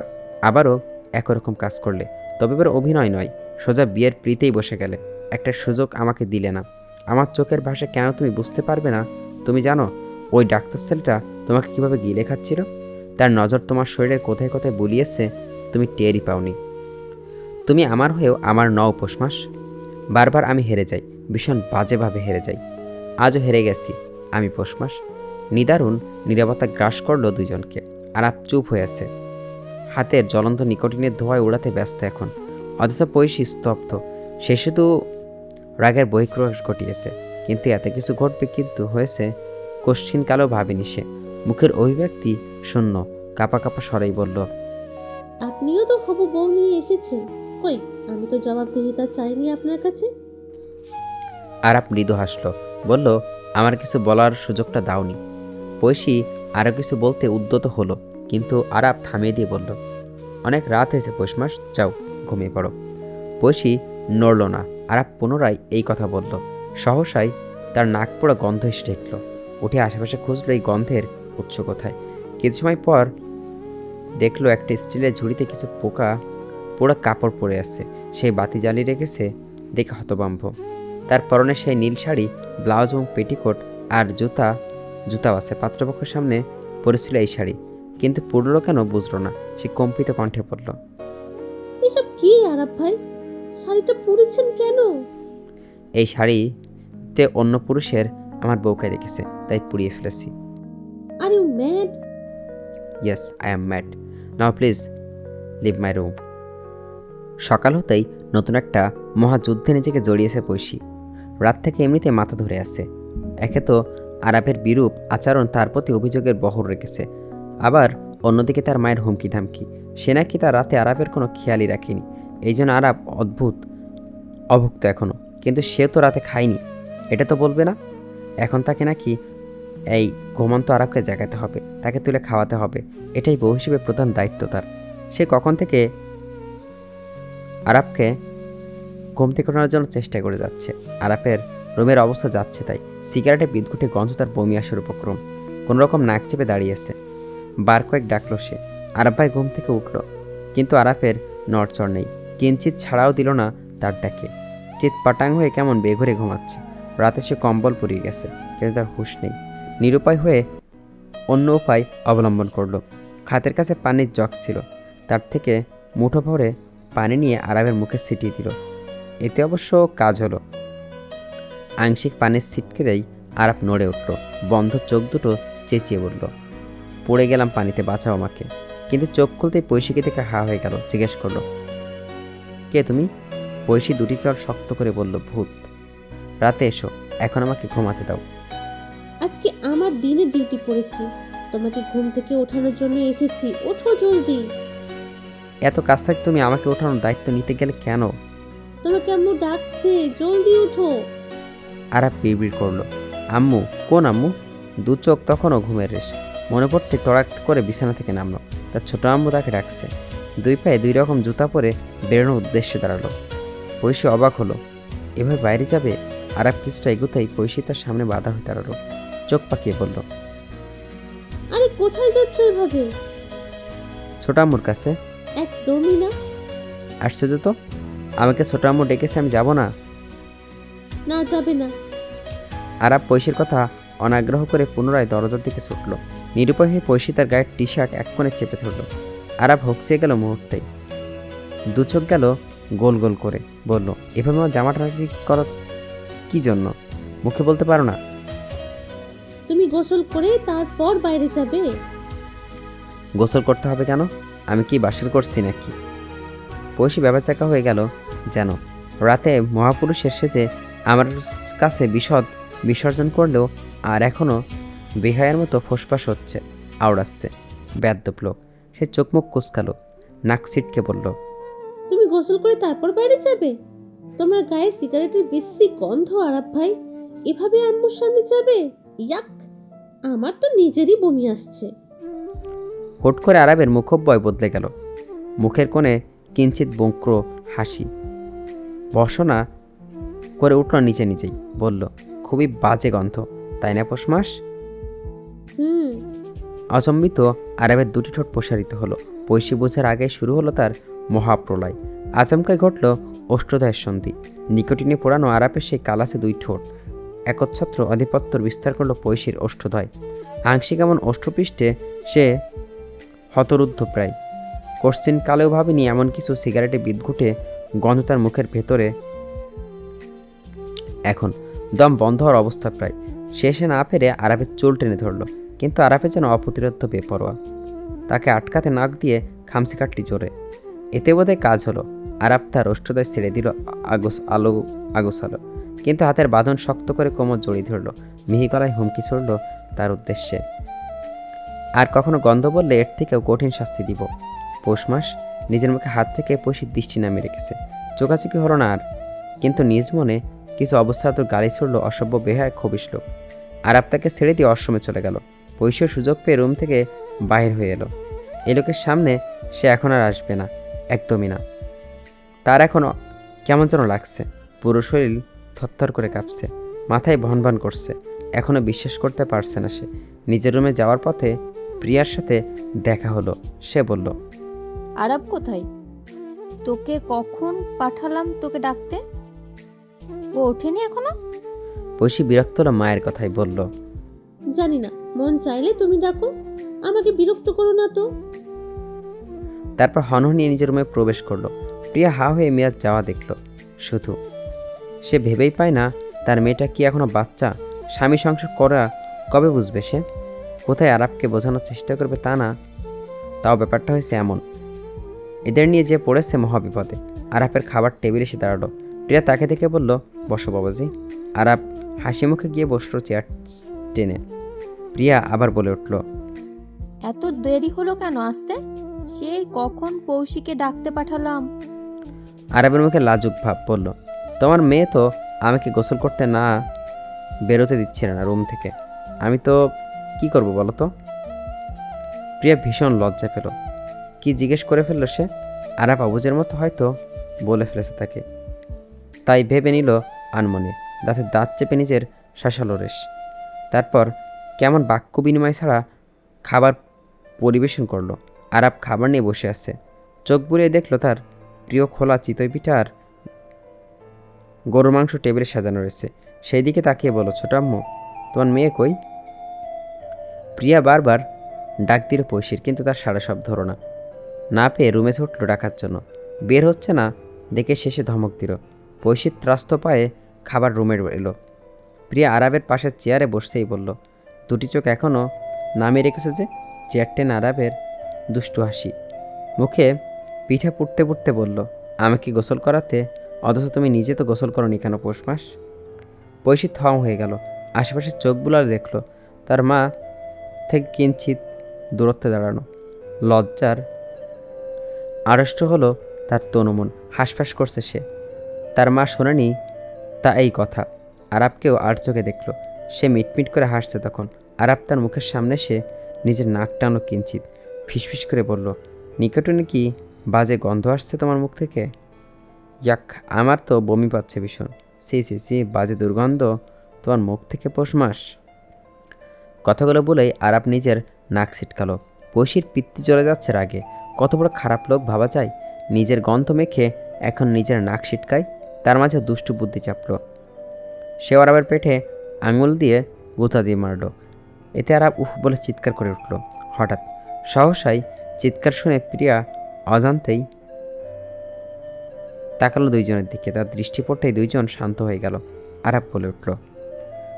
আবারও একই রকম কাজ করলে। তবে এবার অভিনয় নয়, সোজা বিয়ের প্রীতেই বসে গেলে। একটা সুযোগ আমাকে দিলে না। আমার চোখের ভাষা কেন তুমি বুঝতে পারবে না? তুমি জানো ওই ডাক্তার ছেলেটা তোমাকে কীভাবে গিলে খাচ্ছিল? তার নজর তোমার শরীরের কোথায় কোথায় বুলিয়েছে, তুমি টেরই পাওনি। তুমি আমার হয়েও আমার নও পৌষ মাস। বারবার আমি হেরে যাই, ভীষণ বাজেভাবে হেরে যাই। আজও হেরে গেছি আমি পৌষ মাস। নিদারুণ নীরবতা গ্রাস করলো দুজনকে। আরাপ চুপ হয়ে আছে, হাতের জ্বলন্ত নিকোটিনের ধোঁয়ায় উড়াতে ব্যস্ত এখন। অথচ পয়সী স্তব্ধ। সে শুধু রাগের বহিঃপ্রকাশ ঘটিয়েছে, কিন্তু এত কিছু ঘটবে কিন্তু হয়েছে কশ্চিন কালেও ভাবেনি সে। মুখের অভিব্যক্তি শূন্য, কাপা কাপা স্বরেই বলল, আপনিও তো হবু বউ নিয়ে এসেছেন। কই, আমি তো জবাবদিহিতা চাইনি আপনার কাছে। আরাপ মৃদু হাসল, বলল, আমার কিছু বলার সুযোগটা দাওনি। পয়সী আরও কিছু বলতে উদ্যত হলো, কিন্তু আরাপ থামিয়ে দিয়ে বলল, অনেক রাত হয়েছে পৌষ মাস, যাও ঘুমিয়ে পড়ো। পয়সী নড়ল না। আরাপ পুনরায় এই কথা বলল। সহসাই তার নাক পোড়া গন্ধ এসে ঠেকল। উঠে আশেপাশে খুঁজল এই গন্ধের উৎস কোথায়। কিছু সময় পর দেখলো একটা স্টিলের ঝুড়িতে কিছু পোড়া কাপড় পরে আছে। সেই বাতি জ্বালিয়ে রেখেছে দেখে হতভম্ব। তার পরনে সেই নীল শাড়ি, ব্লাউজ এবং পেটিকোট, আর জুতাও আছে। পাত্রপক্ষের সামনে পরেছিল এই শাড়ি, কিন্তু পুরলো কেন বুঝলো না। সে কম্পিত কণ্ঠে পড়ল, এসব কি আরাপ ভাই? শাড়িটা পরেছেন কেন? এই শাড়িতে অন্য পুরুষের আমার বউকে দেখেছে, তাই পুড়িয়ে ফেলেছি। Are you mad? Yes, I am mad. Now please leave my room. সকাল হতেই নতুন একটা মহাযুদ্ধে নিজেকে জড়িয়েছে পয়সী। রাত থেকে এমনিতে মাথা ধরে আছে। একে তো আরাপের বিরূপ আচরণ তার প্রতি অভিযোগের বহর রেখেছে, আবার অন্যদিকে তার মায়ের হুমকি ধামকি। সে নাকি তার রাতে আরাপের কোনো খেয়ালই রাখেনি। এই জন্য আরাপ অভুক্ত এখনও। কিন্তু সে তো রাতে খায়নি, এটা তো বলবে না। এখন তাকে নাকি এই ঘুমন্ত আরাপকে জাগাতে হবে, তাকে তুলে খাওয়াতে হবে। এটাই বউ হিসেবে প্রধান দায়িত্ব তার। সে কখন থেকে আরাপকে ঘুম থেকে ওঠানোর জন্য চেষ্টা করে যাচ্ছে। আরাপের রুমের অবস্থা যাচ্ছে তাই। সিগারেটে বিদ্ঘুটে গন্ধ তার বমি আসার উপক্রম। কোনোরকম নাক চেপে দাঁড়িয়েছে। বার কয়েক ডাকল সে। আরাপ ভাই ঘুম থেকে উঠল, কিন্তু আরাপের নড়চড় নেই। কিঞ্চিত ছাড়াও দিল না তার ডাকে। চিত পাটাং হয়ে কেমন বেঘরে ঘুমাচ্ছে। রাতে সে কম্বল পরিয়ে গেছে, কিন্তু তার হুঁশ নেই। নিরুপায় হয়ে অন্য উপায় অবলম্বন করলো। হাতের কাছে পানির জগ ছিল, তার থেকে মুঠো ভরে পানি নিয়ে আরাপের মুখে ছিটিয়ে দিল। এতে অবশ্য কাজ হলো। আংশিক পানির ছিটকেরেই আরাপ নড়ে উঠল। বন্ধ চোখ দুটো চেঁচিয়ে উঠল, পড়ে গেলাম পানিতে, বাঁচাও আমাকে। কিন্তু চোখ খুলতেই পয়সীকে দেখে হা হয়ে গেল। জিজ্ঞেস করলো, কে তুমি? পয়সী দুটি চর শক্ত করে বলল, ভূত। রাতে এসো, এখন আমাকে ঘুমাতে দাও। আজকে আমার দিনের ডিউটি পড়েছে, তোমাকে ঘুম থেকে ওঠানোর জন্য এসেছি। ওঠো জলদি। এত কাছ থেকে তুমি আমাকে ওঠানোর দায়িত্ব নিতে গেলে কেন? তোমাকে আম্মু ডাকছে, জলদি উঠো। আরাব বিড়বিড় করলো, আম্মু? কোন আম্মু? দু চোখ তখনও ঘুমের রেশ। মনে পড়তে তড়াক করে বিছানা থেকে নামলো। তার ছোট আম্মু তাকে ডাকছে। দুই পায়ে দুই রকম জুতা পরে বেরোনোর উদ্দেশ্যে দাঁড়ালো। পৈশী অবাক হলো, এভাবে বাইরে যাবে? আরাব কিছুটা এগোতেই পৈশী তার সামনে বাধা হয়ে দাঁড়ালো। চোখ পাকিয়ে বলল, আরে কোথায় যাচ্ছ এভাবে? ছোট আম্মুর কাছে। একদমই না। আশ্চর্য তো, আমাকে ছোট আম্মু ডেকেছে, আমি যাব না? না, যাবে না। আরাব পৈশীর কথা অনাগ্রহ করে পুনরায় দরজার দিকে ছুটল। নিরুপায় হয়ে পৈশী তার গায়ের টি শার্ট এক কোণে চেপে ধরল। আরাব হকসিয়ে গেল মুহূর্তেই। দু চোখ গেল গোল গোল করে। বলল, এভাবে আমার জামাটা করা কি জন্য? মুখে বলতে পারো না? তুমি গোসল করে তারপর বাইরে যাবে? গোসল করতে হবে কেন? আমি কি বাসর করছি নাকি? পৈশী ব্যাপাচাকা হয়ে গেল যেন। রাতে মহাপুরুষের সেজে আমার কাছে বিশদ বিসর্জন করলেও আর এখনও বেহায়ের মতো ফোসফাস হচ্ছে, আওড়াচ্ছে। বেয়াদ্দপ লোক। সে চোখ মুখ কুচকালো, নাক ছিটকে বলল, তুমি গোসল করে তারপর বাইরে যাবে? তোমার গায়ে সিগারেটের বিশ্রী গন্ধ আরাব ভাই। এভাবে আম্মুর সামনে যাবে? ইয়াক! আমার তো নিজেরই বমি আসছে। হুট করে আরাবের মুখব্বয় বদলে গেল। মুখের কোণে কিঞ্চিত বক্র হাসি। বসনা করে উঠল নিচে নিজেই। বলল, খুবই বাজে গন্ধ, তাই না পোষমাস? হুম। অচম্বিত আরাবের দুটি ঠোঁট প্রসারিত হলো। পৈশী বোঝার আগে শুরু হলো তার মহাপ্রলয়। আচমকায় ঘটল অষ্টদয়ের সন্ধি। নিকোটিনে পোড়ানো আরাবের সেই কালাসে দুই ঠোঁট একচ্ছত্র আধিপত্যর বিস্তার করল পৈশীর অষ্টদয়। আংশিক এমন অষ্টপৃষ্ঠে সে হতরুদ্ধ প্রায়। কোশ্চিন কালেও ভাবেনি এমন কিছু সিগারেটে বিদঘুটে গন্ধ তার মুখের ভেতরে। এখন দম বন্ধ হওয়ার অবস্থা প্রায়। শেষে না পেরে আরাফের চুল টেনে ধরল, কিন্তু আরাফে যেন অপ্রতিরোধ্য বেপরোয়া। তাকে আটকাতে নাক দিয়ে খামসি কাটলি জোরে। এতে বোধহয় কাজ হলো। আরাফ তার অষ্টদয় ছেড়ে দিল আগোছালো, কিন্তু হাতের বাঁধন শক্ত করে কোমর জড়িয়ে ধরল। মিহি গলায় হুমকি ছড়ল তার উদ্দেশ্যে, আর কখনো গন্ধ বললে এর থেকেও কঠিন শাস্তি দিব। পৌষ মাস। নিজের মুখে হাত থেকে পৈশীর দৃষ্টি নামিয়ে রেখেছে। চোখাচোখি হলো না আর, কিন্তু নিজ মনে কিছু অবস্থা তোর গালি ছুড়ল অসভ্য বেহায় খবিস লোক। আরাব তাকে ছেড়ে দিয়ে অশ্রমে চলে গেল। পৈশীর সুযোগ পেয়ে রুম থেকে বাহির হয়ে এলো। এই লোকের সামনে সে এখন আর আসবে না, একদমই না। তার এখনও কেমন যেন লাগছে। পুরো শরীর থরথর করে কাঁপছে, মাথায় ভনভন করছে। এখনও বিশ্বাস করতে পারছে না সে। নিজের রুমে যাওয়ার পথে প্রিয়ার সাথে দেখা হলো। সে বলল, আরাব কোথায়? তোকে কখন পাঠালাম তোকে ডাকতে? ও ওঠেনি এখনো? পৈশী বিরক্ত হলো মায়ের কথাই বলল, জানি না, মন চাইলে তুমি ডাকো, আমাকে বিরক্ত করো না তো। তারপর হনহনিয়ে নিজের রুমে প্রবেশ করলো। প্রিয়া হা হয়ে মেয়াদ যাওয়া দেখল। শুধু সে ভেবেই পায় না তার মেয়েটা কি এখনো বাচ্চা। স্বামী সংসার করা কবে বুঝবে সে? কোথায় আরাবকে বোঝানোর চেষ্টা করবে তা না। তাও ব্যাপারটা হয়েছে এমন, এদের নিয়ে যে পড়েছে মহাবিপদে। আরাফের খাবার টেবিলে এসে দাঁড়ালো। প্রিয়া তাকে দেখে বলল, বসো বাবাজি। আরাফ হাসি মুখে গিয়ে বসলো চেয়ার টেনে। প্রিয়া আবার বলে উঠল, এত দেরি হলো কেন আসতে? সেই কখন পৌশীকে ডাকতে পাঠালাম। আরাবের মুখে লাজুক ভাব। বলল, তোমার মেয়ে তো আমাকে গোসল করতে না বেরোতে দিচ্ছিল না রুম থেকে। আমি তো কি করব বলো তো? প্রিয়া ভীষণ লজ্জা পেল। কি জিজ্ঞেস করে ফেললো সে? আরাব আবুজের মতো হয়তো বলে ফেলেছে তাকে, তাই ভেবে নিল আনমনে। দাঁতে দাঁত চেপে নিজের শাসালো রেশ। তারপর কেমন বাক্য বিনিময় ছাড়া খাবার পরিবেশন করলো। আরাব খাবার নিয়ে বসে আছে। চোখ বুলিয়ে দেখলো তার প্রিয় খোলা চিতই পিঠা আর গরুর মাংস টেবিলে সাজানো রয়েছে। সেই দিকে তাকিয়ে বলো, ছোট আম্মু, তোমার মেয়ে কই? প্রিয়া বারবার ডাক দিল পৈশীর, কিন্তু তার সারা শব্দ হলো না। না পেয়ে রুমে ছুটল ডাকার জন্য। বের হচ্ছে না দেখে শেষে ধমক দিল। পৈশীর ত্রাস্ত পায়ে খাবার রুমে এলো। প্রিয়া আরাবের পাশের চেয়ারে বসতেই বলল, দুটি চোখ এখনও নামিয়ে রেখেছে যে? চেয়ার টেনে আরাবের দুষ্টু হাসি মুখে পিঠা পুড়তে পুড়তে বলল, আমাকে গোসল করাতে, অথচ তুমি নিজে তো গোসল করনি কেন পৌষ মাস? পৈশী থম হয়ে গেল। আশেপাশে চোখ বুলালে দেখল তার মা থেকে কিঞ্চিত দূরত্বে দাঁড়ানো। লজ্জার আড়ষ্ট হলো তার তনুমন, হাঁসফাঁস করছে সে। তার মা শোনেনি তা এই কথা। আরাবকেও আর চোখে দেখল। সে মিটমিট করে হাসছে তখন। আরাব তার মুখের সামনে সে নিজের নাক টানো কিঞ্চিত, ফিসফিস করে বলল, নিকটে কি বাজে গন্ধ আসছে তোমার মুখ থেকে? ইয়াক, আমার তো বমি পাচ্ছে ভীষণ। সি সি সি, বাজে দুর্গন্ধ তোমার মুখ থেকে পৌষ মাস। কথাগুলো বলেই আরাব নিজের নাক ছিটকালো। পৈশির পিত্তি চলে যাচ্ছে রাগে। কত বড় খারাপ লোক ভাবা যায়! নিজের গন্ধ মেখে এখন নিজের নাক ছিটকায়। তার মাঝে দুষ্টু বুদ্ধি চাপল। সে আরাবের পেটে আঙুল দিয়ে গুঁতা দিয়ে মারল। এতে আরাব উফ বলে চিৎকার করে উঠল। হঠাৎ সহসাই চিৎকার শুনে প্রিয়া অজান্তেই তাকালো দুইজনের দিকে। তার দৃষ্টি পড়তেই দুইজন শান্ত হয়ে গেল। আরাব বলে উঠল,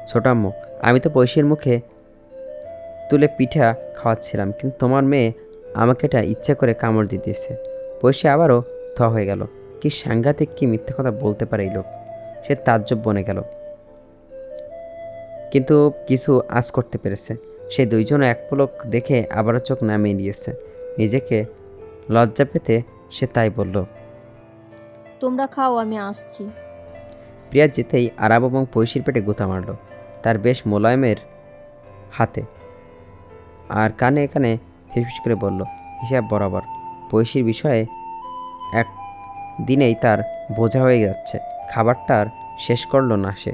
ছোট আম্মু, আমি তো পৈশির মুখে তুলে পিঠা খাওয়াচ্ছিলাম, কিন্তু তোমার মেয়ে আমাকে এটা ইচ্ছা করে কামড় দিয়ে দিয়েছে। পৈশি আবারও হয়ে গেল। কি সাংঘাতিক, কি মিথ্যে কথা বলতে পারে এই লোক! সে তাজ্জব বনে গেল, কিন্তু কিছু আঁচ করতে পেরেছে। সেই দুইজন এক পলক দেখে আবারও চোখ নামিয়ে নিয়েছে। নিজেকে লজ্জা পেতে সে তাই বলল। তোমরা খাও, আমি আসছি। প্রিয়া যেতেই আরাব এবং পৈশির পেটে গুঁতা মারল তার বেশ মোলায়েমের হাতে, আর কানে কানে ফিসফিস করে বলল, হিসাব বরাবর। পৈশির বিষয়ে এক দিনেই তার বোঝা হয়ে যাচ্ছে। খাবারটার শেষ করলো না সে।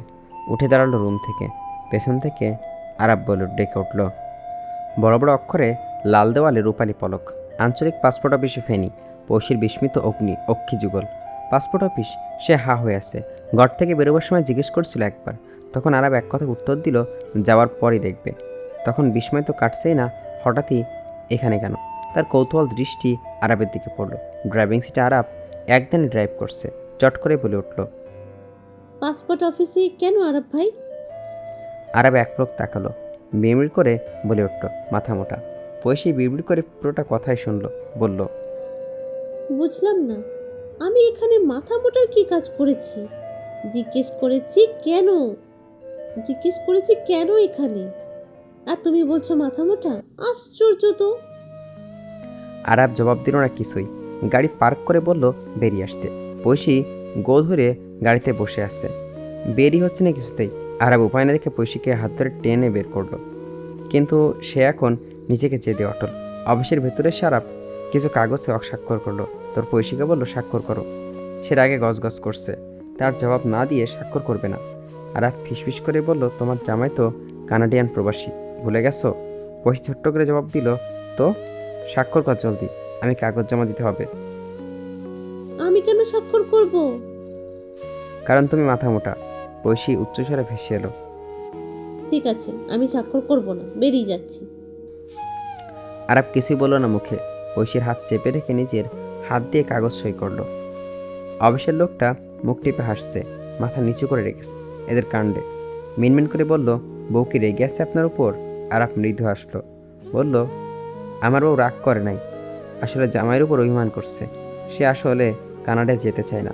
উঠে দাঁড়ালো রুম থেকে। পেছন থেকে আরাব বলে ডেকে উঠল, বড় বড় অক্ষরে লাল দেওয়ালে রূপালী পলক, আঞ্চলিক পাসপোর্ট অফিসে ফেনি। পৈশির বিস্মিত অক্ষি যুগল। Passport office? সে হা হয়ে আছে। ঘর থেকে বেরোবার সময় জিজ্ঞেস করছিল একবার। তখন আরাব এক কথা উত্তর দিল, যাওয়ার পরই দেখবে। তখন বিস্ময় তো কাটছেই না, হঠাৎই এখানে কেন? তার কৌতূহল দৃষ্টি আরাবের দিকে পড়ল। ড্রাইভিং সিটে আরাব একদিনে ড্রাইভ করছে। চট করে বলে উঠল, পাসপোর্ট অফিসে কেন আরাব ভাই? আরাব এক পলক তাকালো, বিড়বিড় করে বলে উঠল, মাথা মোটা। পয়সী বিড়বিড় করে পুরোটা কথাই শুনল। বলল, বুঝলাম না, আমি এখানে মাথা মোটার কি কাজ করেছি? জিজ্ঞেস করেছি কেন, জিজ্ঞেস করেছি কেন এখানে, আর তুমি বলছো মাথা মোটা? আশ্চর্য তো। আরাব জবাব দিল না কিছুই। গাড়ি পার্ক করে বলল, বেরিয়ে আসতে। পৈশী গো ধরে গাড়িতে বসে আসছে। বেরিয়ে হচ্ছে না কিছুতেই। আরাব উপায় না দেখে পৈশীকে হাত ধরে টেনে বের করলো। কিন্তু সে এখন নিজেকে জেদে অটল। অফিসের ভেতরে সে আরাব কিছু কাগজে স্বাক্ষর করলো। তোর পৈশীকে বলল, স্বাক্ষর করো। সে রাগে গজগজ করছে। তার জবাব না দিয়ে স্বাক্ষর করবে না। আরাব ফিসফিস করে বলল, তোমার জামাই তো কানাডিয়ান প্রবাসী, ভুলে গেছো? পৈশী ছোট্ট করে জবাব দিল, তো স্বাক্ষর কর জলদি, আমি কাগজ জমা দিতে হবে। আমি কেন স্বাক্ষর করব? কারণ তুমি মাথা মোটা। পৈশী উচ্চস্বরে ভেসে এলো। ঠিক আছে, আমি স্বাক্ষর করব না, বেরিয়ে যাচ্ছি। আরাব কিছুই বলল না মুখে। পৈশীর হাত চেপে রেখে নিজের হাত দিয়ে কাগজ সই করলো। অফিসের লোকটা মুখ টিপে হাসছে, মাথা নিচু করে রেখেছে এদের কাণ্ডে। মিনমিন করে বলল, বউ কি রেগে আছে আপনার উপর? আরাব মৃদু হাসলো, বলল, আমার বউ রাগ করে নাই, আসলে জামাইয়ের উপর অভিমান করছে। সে আসলে কানাডায় যেতে চায় না।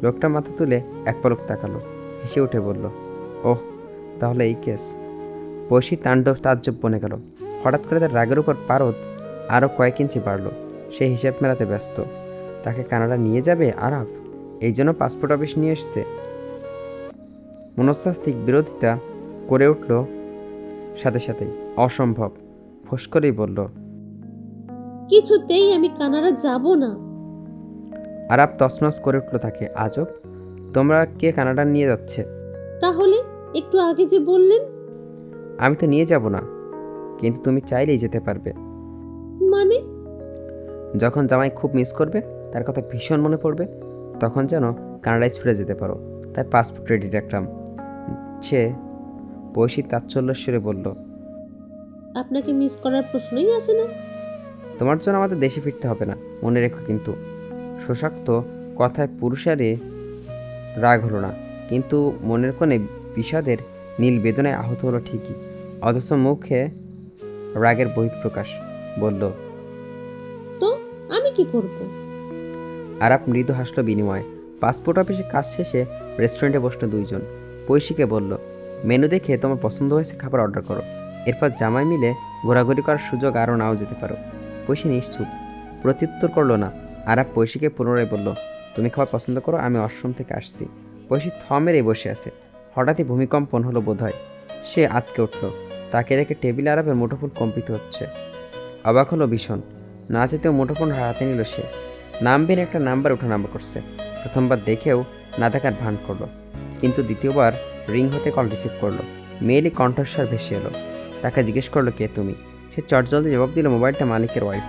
লোকটা মাথা তুলে এক পলক তাকালো, হেসে উঠে বলল, ওহ, তাহলে এই কেস। পৈশী তাজ্জব বনে গেল। হঠাৎ করে তার রাগের উপর পারদ আরও কয়েক ইঞ্চি বাড়ল। সে হিসাব মেলাতে ব্যস্ত। তাকে কানাডা নিয়ে যাবে আরাব, এই জন্য পাসপোর্ট অফিস নিয়ে এসছে। মনস্তাত্ত্বিক বিরোধিতা করে উঠল সাথে সাথেই, অসম্ভব। ফোঁস করেই বলল, কিছুতেই আমি কানাডা যাব না। আরাব তছনছ করে উঠল তাকে, আজব, তোমরা কে কানাডা নিয়ে যাচ্ছে? তাহলে একটু আগে যে বললেন। আমি তো নিয়ে যাব না, কিন্তু তুমি চাইলেই যেতে পারবে। মানে? যখন জামাই খুব মিস করবে, তার কথা ভীষণ মনে পড়বে, তখন যেন কানাডায় ছুটে যেতে পারো। তাই পাসপোর্ট রেডি রাখলাম। সে পৈশী তাচ্ছল্যস্বরে বলল, আপনাকে মিস করার প্রশ্নই আসে না। তোমার জন্য আমাদের দেশে ফিরতে হবে না, মনে রেখো। কিন্তু শোষাক্ত কথায় পুরুষারে রাগ হলো না, কিন্তু মনের কোণে বিষাদের নীল বেদনায় আহত হলো ঠিকই, অথচ মুখে রাগের বহিঃপ্রকাশ। বলল, তো আমি কি করব? আরাব মৃদু হাসল বিনিময়ে। পাসপোর্ট অফিসে কাজ শেষে রেস্টুরেন্টে বসলো দুইজন। পৈশীকে বলল, মেনু দেখে তোমার পছন্দ হয়েছে খাবার অর্ডার করো। এরপর জামাই মিলে ঘোরাঘুরি করার সুযোগ আরও নাও যেতে পারো। পৈশী নিশ্চুপ, প্রত্যুত্তর করলো না। আরাব পৈশীকে পুনরায় বলল, তুমি খাবার পছন্দ করো, আমি ওয়াশরুম থেকে আসছি। পৈশী থমেরে বসে আছে। হঠাৎই ভূমিকম্পন হলো বোধহয়। সে আঁতকে উঠল। তাকে দেখে টেবিলে আরাবের মুঠোফোন কম্পিত হচ্ছে। অবাক হলো ভীষণ। না চেতেও মুঠোফোন হাতে নিল সে। নামবিন একটা নাম্বার ওঠানামা করছে। প্রথমবার দেখেও না দেখার ভান করলো, কিন্তু দ্বিতীয়বার রিং হতে কল রিসিভ করলো। মেয়েলি কণ্ঠস্বর ভেসে এলো। তাকে জিজ্ঞেস করলো, কে তুমি? সে চটজলদি জবাব দিল, মোবাইলটা মালিকের ওয়াইফ।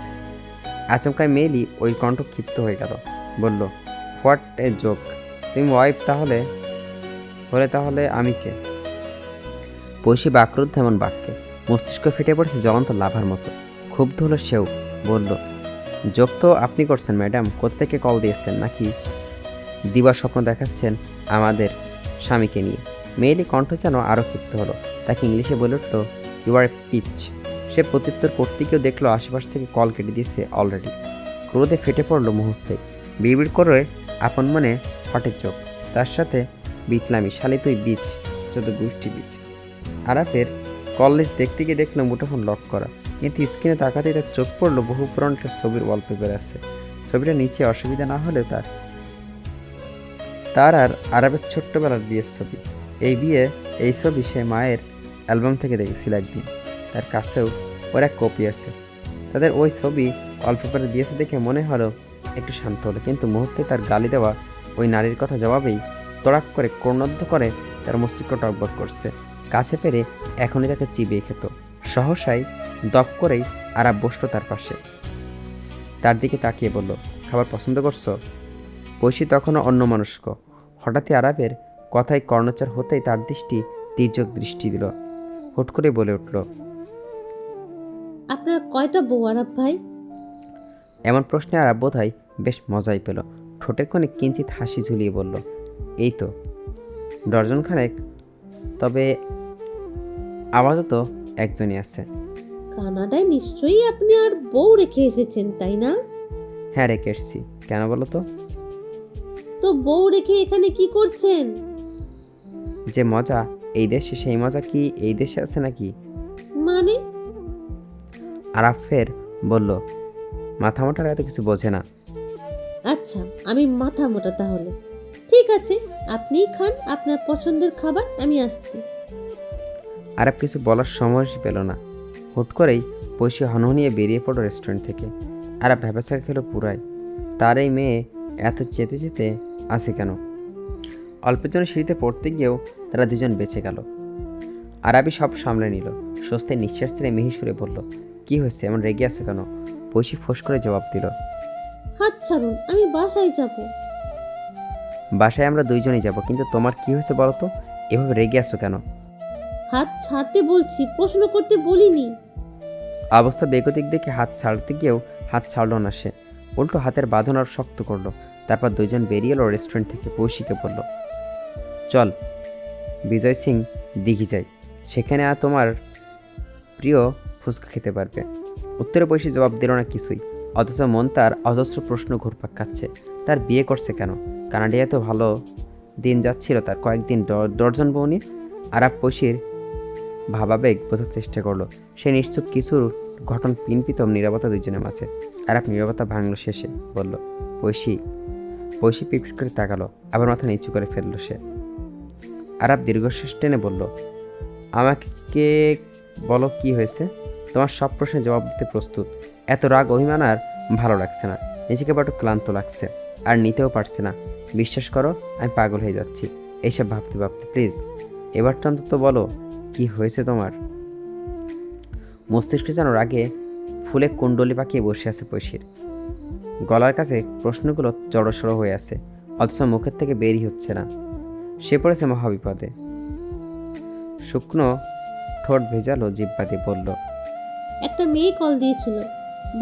আচমকায় মেয়েলি ওই কণ্ঠ ক্ষিপ্ত হয়ে গেল। বলল, হোয়াট এ জোক! তুমি ওয়াইফ তাহলে আমি কে? পৈশী বাকরুদ্ধ এমন বাক্যে মস্তিষ্ক ফেটে পড়েছে জ্বলন্ত লাভার মতো। ক্ষুব্ধ হলো সেও। বলল, যোগ তো আপনি করছেন ম্যাডাম। কোথা থেকে কল দিয়েছেন? নাকি দিবার স্বপ্ন দেখাচ্ছেন আমাদের স্বামীকে নিয়ে? মেয়েলি কণ্ঠ যেন আরও ক্ষিপ্ত হলো। তাকে ইংলিশে বলে উঠল, ইউ আর পিচ। সে প্রত্যুত্তর করতে গিয়েও দেখলো আশেপাশ থেকে কল কেটে দিয়েছে অলরেডি। ক্রোধে ফেটে পড়লো মুহূর্তে। বিড়বিড় করে আপন মনে হটের চোখ। তার সাথে বিটলামি, শালি তুই বিচ, যত গোষ্ঠী বিচ। আরাফের কল লিস্ট দেখতে গিয়ে দেখলো মুঠোফোন লক করা, কিন্তু স্ক্রিনে তাকাতেই তার চোখ পড়লো বহু পুরনো একটা ছবির ওয়ালপেপার আছে। ছবিটা নিচে অসুবিধা না হলেও তার আর আরাবের ছোট্টবেলার বিয়ের ছবি। এই ছবি সে মায়ের অ্যালবাম থেকে দেখেছিল একদিন। তার কাছেও ওর এক কপি আছে। তাদের ওই ছবি ওয়ালপেপারে দিয়েছে দেখে মনে হলো একটু শান্ত হলো, কিন্তু মুহূর্তে তার গালি দেওয়া ওই নারীর কথা জবাবেই তড়াক করে কর্ণদ্ধ করে তার মস্তিষ্ক টকবক করছে। কাছে পেরে এখনই তাকে চিবিয়ে খেত। সহসাই দপ করেই আরাব বসলো তার পাশে। তার দিকে তাকিয়ে বলল, খাবার পছন্দ করছো? পৈশী তখনও অন্যমনস্ক। হঠাৎই আরাবের কথায় কর্ণচার হতেই তার দৃষ্টি তীর্যক দৃষ্টি দিল। হুট করে বলে উঠল, আপনার কয়টা বউ আরাব ভাই? এমন প্রশ্নে আরাব বোধহয় বেশ মজাই পেল। ঠোঁটের কোণে কিঞ্চিত হাসি ঝুলিয়ে বলল, এই তো ডর্জন খানেক, তবে আপাতত একজনই আছে। কানাডায় নিশ্চয়ই আপনি আর বউ রেখে এসেছেন, তাই না? হ্যাঁ, রেখে এসছি। কেন বলো তো? তো বউ রেখে এখানে কি করছেন? যে মজা এই দেশে, সেই মজা কি এই দেশে আছে নাকি? মানে? আরাব ফের বলল, মাথা মোটার এত কিছু বোঝে না। আচ্ছা, আমি মাথা মোটা তাহলে। ঠিক আছে, আপনিই খান আপনার পছন্দের খাবার, আমি আসছি। আরাব কিছু বলার সময়ই পেল না। হুট করেই পৈশী হনহনিয়ে বেরিয়ে পড়ল রেস্টুরেন্ট থেকে। আরাব ভ্যাবাচার খেলো পুরাই। তার এই মেয়ে এত যেতে যেতে আসে কেন? অল্পের জন্য সিঁড়িতে পড়তে গিয়েও তারা দুজন বেঁচে গেল। আরাবি সব সামলে নিল। স্বস্তির নিঃশ্বাস ছেড়ে মিহি সুরে বলল, কি হয়েছে, এমন রেগে আছে কেন? পৈশী ফোঁস করে জবাব দিল, হাত ছাড়ুন, আমি বাসায় যাব। বাসায় আমরা দুইজনই যাব, কিন্তু তোমার কি হয়েছে বলো তো? এভাবে রেগে আছো কেন? হাত ছাড়তে বলছি, প্রশ্ন করতে বলিনি। অবস্থা বেগতিক দেখে হাত ছাড়তে গিয়েও হাত ছাড়ল না সে। উল্টো হাতের বাঁধন আর শক্ত করলো। তারপর দুইজন বেরিয়ে এলো রেস্টুরেন্ট থেকে। পৈশীকে বলল, চল বিজয় সিং দিঘি যাই, সেখানে আর তোমার প্রিয় ফুচকা খেতে পারবে। উত্তরে পৈশী জবাব দিল না কিছুই, অথচ মন তার অজস্র প্রশ্ন ঘুরপাক খাচ্ছে। তার বিয়ে করছে কেন? কানাডিয়ায় তো ভালো দিন যাচ্ছিল তার। কয়েকদিন ডর্জন বউ নিয়ে। আরাব পৈশীর ভাবাবেগ বোঝার চেষ্টা করলো। সে নিশ্চুপ কিছুর ঘটন পিনপিতম নীরবতা দুইজনের মাঝে। আরাব নীরবতা ভাঙল শেষে বলল, পৈশী। পৈশী পিপিট করে তাকালো, আবার মাথা নিচু করে ফেললো সে। আরাব দীর্ঘশ্বাস টেনে বলল, আমাকে বলো কি হয়েছে? তোমার সব প্রশ্নের জবাব দিতে প্রস্তুত। এত রাগ অভিমান আর ভালো লাগছে না। নিজেকে বড় ক্লান্ত লাগছে, আর নিতেও পারছে না। বিশ্বাস করো, আমি পাগল হয়ে যাচ্ছি এইসব ভাবতে ভাবতে। প্লিজ এবারটা অন্তত বলো, কি হয়েছে তোমার? মস্তিষ্কে যেন রাগে ফুলে কুণ্ডলি পাকিয়ে বসে আছে পৈশীর। গলার কাছে প্রশ্নগুলো জড়সড় হয়ে আছে, অথচ মুখের থেকে বেরই হচ্ছে না। সে পড়েছে মহাবিপদে। শুকনো ঠোঁট ভেজালো জিহ্বা দিয়ে বলল, একটা মেয়ে কল দিয়েছিল,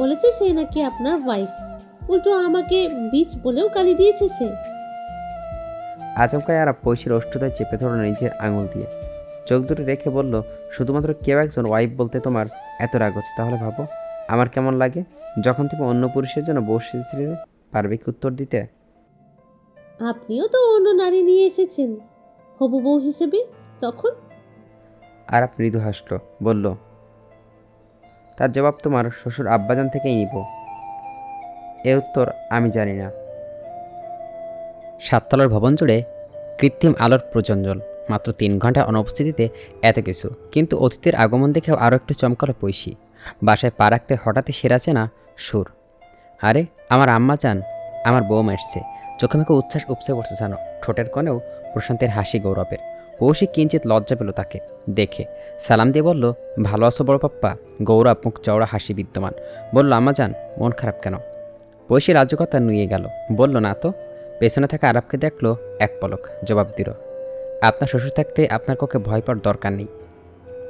বলেছে সে নাকি আপনার ওয়াইফ। উল্টো আমাকে বিচ বলেও গালি দিয়েছে সে। আচমকায় আরাব পৈশীর ওষ্ঠতায় চেপে ধরল নিজের আঙুল দিয়ে। চোখ দুটো রেখে বলল, শুধুমাত্র কেউ একজন ওয়াইফ বলতে তোমার এত রাগ হচ্ছে? তাহলে ভাবো আমার কেমন লাগে যখন তুমি অন্য পুরুষের জন্য বসেছিলে। পারবে কি উত্তর দিতে? আপনিও তো অন্য নারী নিয়ে এসেছেন হবু বউ হিসেবে, তখন? আরাব মৃদু হাসল, বলল, তার জবাব তোমার শ্বশুর আব্বাজান থেকেই নিব। এর উত্তর আমি জানি না। সাততলার ভবন জুড়ে কৃত্রিম আলোর প্রজ্বলন, মাত্র 3 ঘন্টা অনুপস্থিতিতে এত কিছু। কিন্তু অতিথির আগমন দেখেও আরও একটু চমকালো পৈশী। বাসায় পা রাখতে হঠাৎই সেরাছে না সুর। আরে আমার আম্মা চান, আমার বৌমা এসছে। চোখে মুখে উচ্ছ্বাস উপসে পড়ছে যেন, ঠোঁটের কোণেও প্রশান্তের হাসি গৌরবের। পৌশী কিঞ্চিত লজ্জা পেল তাকে দেখে, সালাম দিয়ে বলল, ভালো আছো বড় পাপ্পা? গৌরব মুখ চওড়া হাসি বিদ্যমান, বলল, আম্মা যান, মন খারাপ কেন? পৈশী রাজ্যকতা নুয়ে গেল, বলল, না তো। পেছনে থাকা আরবকে দেখলো, এক পলক জবাব দিল, আপনার শ্বশুর থাকতে আপনার কাউকে ভয় পাওয়ার দরকার নেই।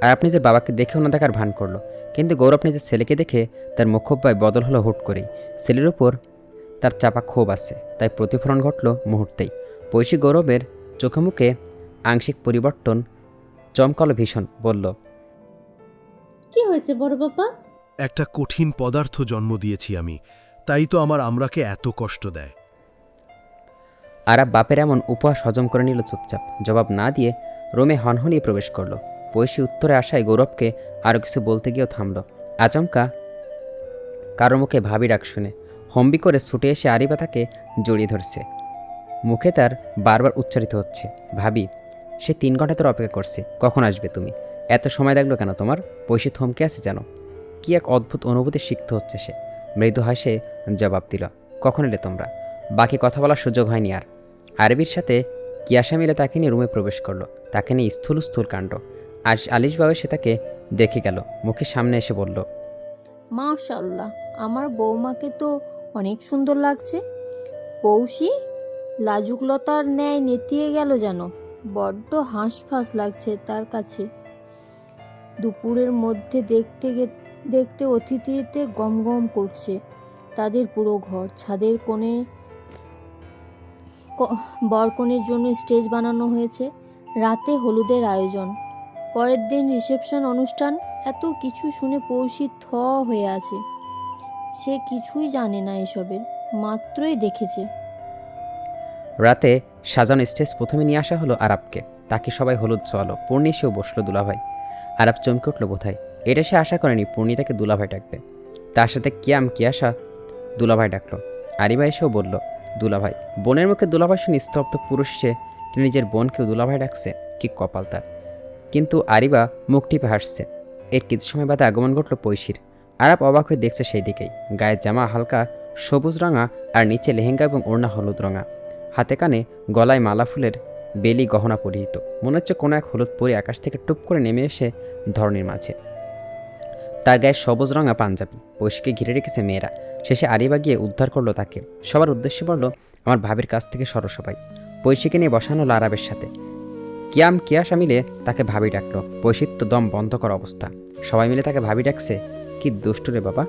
আর আপনি যে বাবাকে দেখেও না দেখার ভান করলো। কিন্তু গৌরব নিজের ছেলেকে দেখে তার মুখোপায় বদল হলো হুট করেই। ছেলের উপর তার চাপা ক্ষোভ আছে, তাই প্রতিফলন ঘটল মুহূর্তেই। পৈশী গৌরবের চোখে মুখে আংশিক পরিবর্তন চমকালো ভীষণ, বলল, কি হয়েছে বড় পাপা? একটা কঠিন পদার্থ জন্ম দিয়েছি আমি, তাই তো আমার আমরাকে এত কষ্ট দেয়। আরাব বাপের এমন উপহাস হজম করে নিল চুপচাপ, জবাব না দিয়ে রুমে হনহনিয়ে প্রবেশ করলো। পৈশী উত্তরে আসায় গৌরবকে আরও কিছু বলতে গিয়েও থামল। আচমকা কারো মুখে ভাবি ডাক শুনে হম্বি করে ছুটে এসে আরিবা তাকে জড়িয়ে ধরছে। মুখে তার বারবার উচ্চারিত হচ্ছে, ভাবি, সে 3 ঘন্টা তোর অপেক্ষা করছে, কখন আসবে তুমি? এত সময় লাগলো কেন তোমার? পৈশী থমকে আছে যেন, কি এক অদ্ভুত অনুভূতি সিক্ত হচ্ছে সে। মৃদু হাসে জবাব দিল, কখন এলে তোমরা? বাকি কথা বলার সুযোগ হয়নি আর। আরবির সাথে কিয়াসা মিলে তাকে নিয়ে রুমে প্রবেশ করলো। তাকে নিয়ে স্থূল স্থূল কাণ্ড। আলিশভাবে সে তাকে দেখে গেল, মুখের সামনে এসে বলল, মাশাল্লাহ, আমার বৌমাকে তো অনেক সুন্দর লাগছে। পৌশী লাজুকলতার ন্যায় নেতিয়ে গেল যেন, বড্ড হাঁসফাঁস লাগছে তার কাছে। দুপুরের মধ্যে দেখতে অতিথিতে গমগম করছে তাদের পুরো ঘর। ছাদের কোণে বরকনের জন্য স্টেজ বানানো হয়েছে। রাতে হলুদের আয়োজন, পরের দিন রিসেপশন অনুষ্ঠান। এত কিছু শুনে পৌশী থ হয়ে আছে। সে কিছুই জানে না এসবের, মাত্রই দেখেছে। রাতে সাজানো স্টেজ প্রথমে নিয়ে আসা হলো আরাবকে। তাকে সবাই হলুদ ছোয়ালো। পূর্ণি সেও বসলো দুলাভাই। আরাব চমকে উঠল বোধহয়, এটা সে আশা করেনি পূর্ণি তাকে দুলাভাই ডাকবে। তার সাথে কিয়াসা দুলাভাই ডাকলো। আরিবা এসেও বলল, দুলাভাই। বোনের মুখে দুলাভাই শুনে স্তব্ধ পুরুষ সে নিজের বোনকেও দুলাভাই ডাকছে, কি কপাল তার। কিন্তু আরিবা মুখ টিপে হাসছে। এর কিছু সময় বাদে আগমন ঘটল পৈশীর। আরাব অবাক হয়ে দেখছে সেই দিকেই। গায়ের জামা হালকা সবুজ রঙা, আর নিচে লেহেঙ্গা এবং ওড়না হলুদ রঙা। হাতে কানে গলায় মালা ফুলের বেলি গহনা পরিহিত। মনে হচ্ছে কোনো এক হলুদ পরি আকাশ থেকে টুপ করে নেমে এসে ধরণীর মাঝে। তার গায়ে সবুজ রঙা পাঞ্জাবি। পৈশীকে ঘিরে রেখেছে মেয়েরা। শেষে আরিবা গিয়ে উদ্ধার করলো তাকে। সবার উদ্দেশ্যে বলল, আমার ভাবির কাছ থেকে সরো সবাই। পৈশীকে নিয়ে বসানো হলো আরাবের সাথে। কিয়াসা মিলে তাকে ভাবি ডাকলো। পৈশীর তো দম বন্ধ করা অবস্থা। সবাই মিলে তাকে ভাবি ডাকছে, কি দুষ্টু রে বাবা।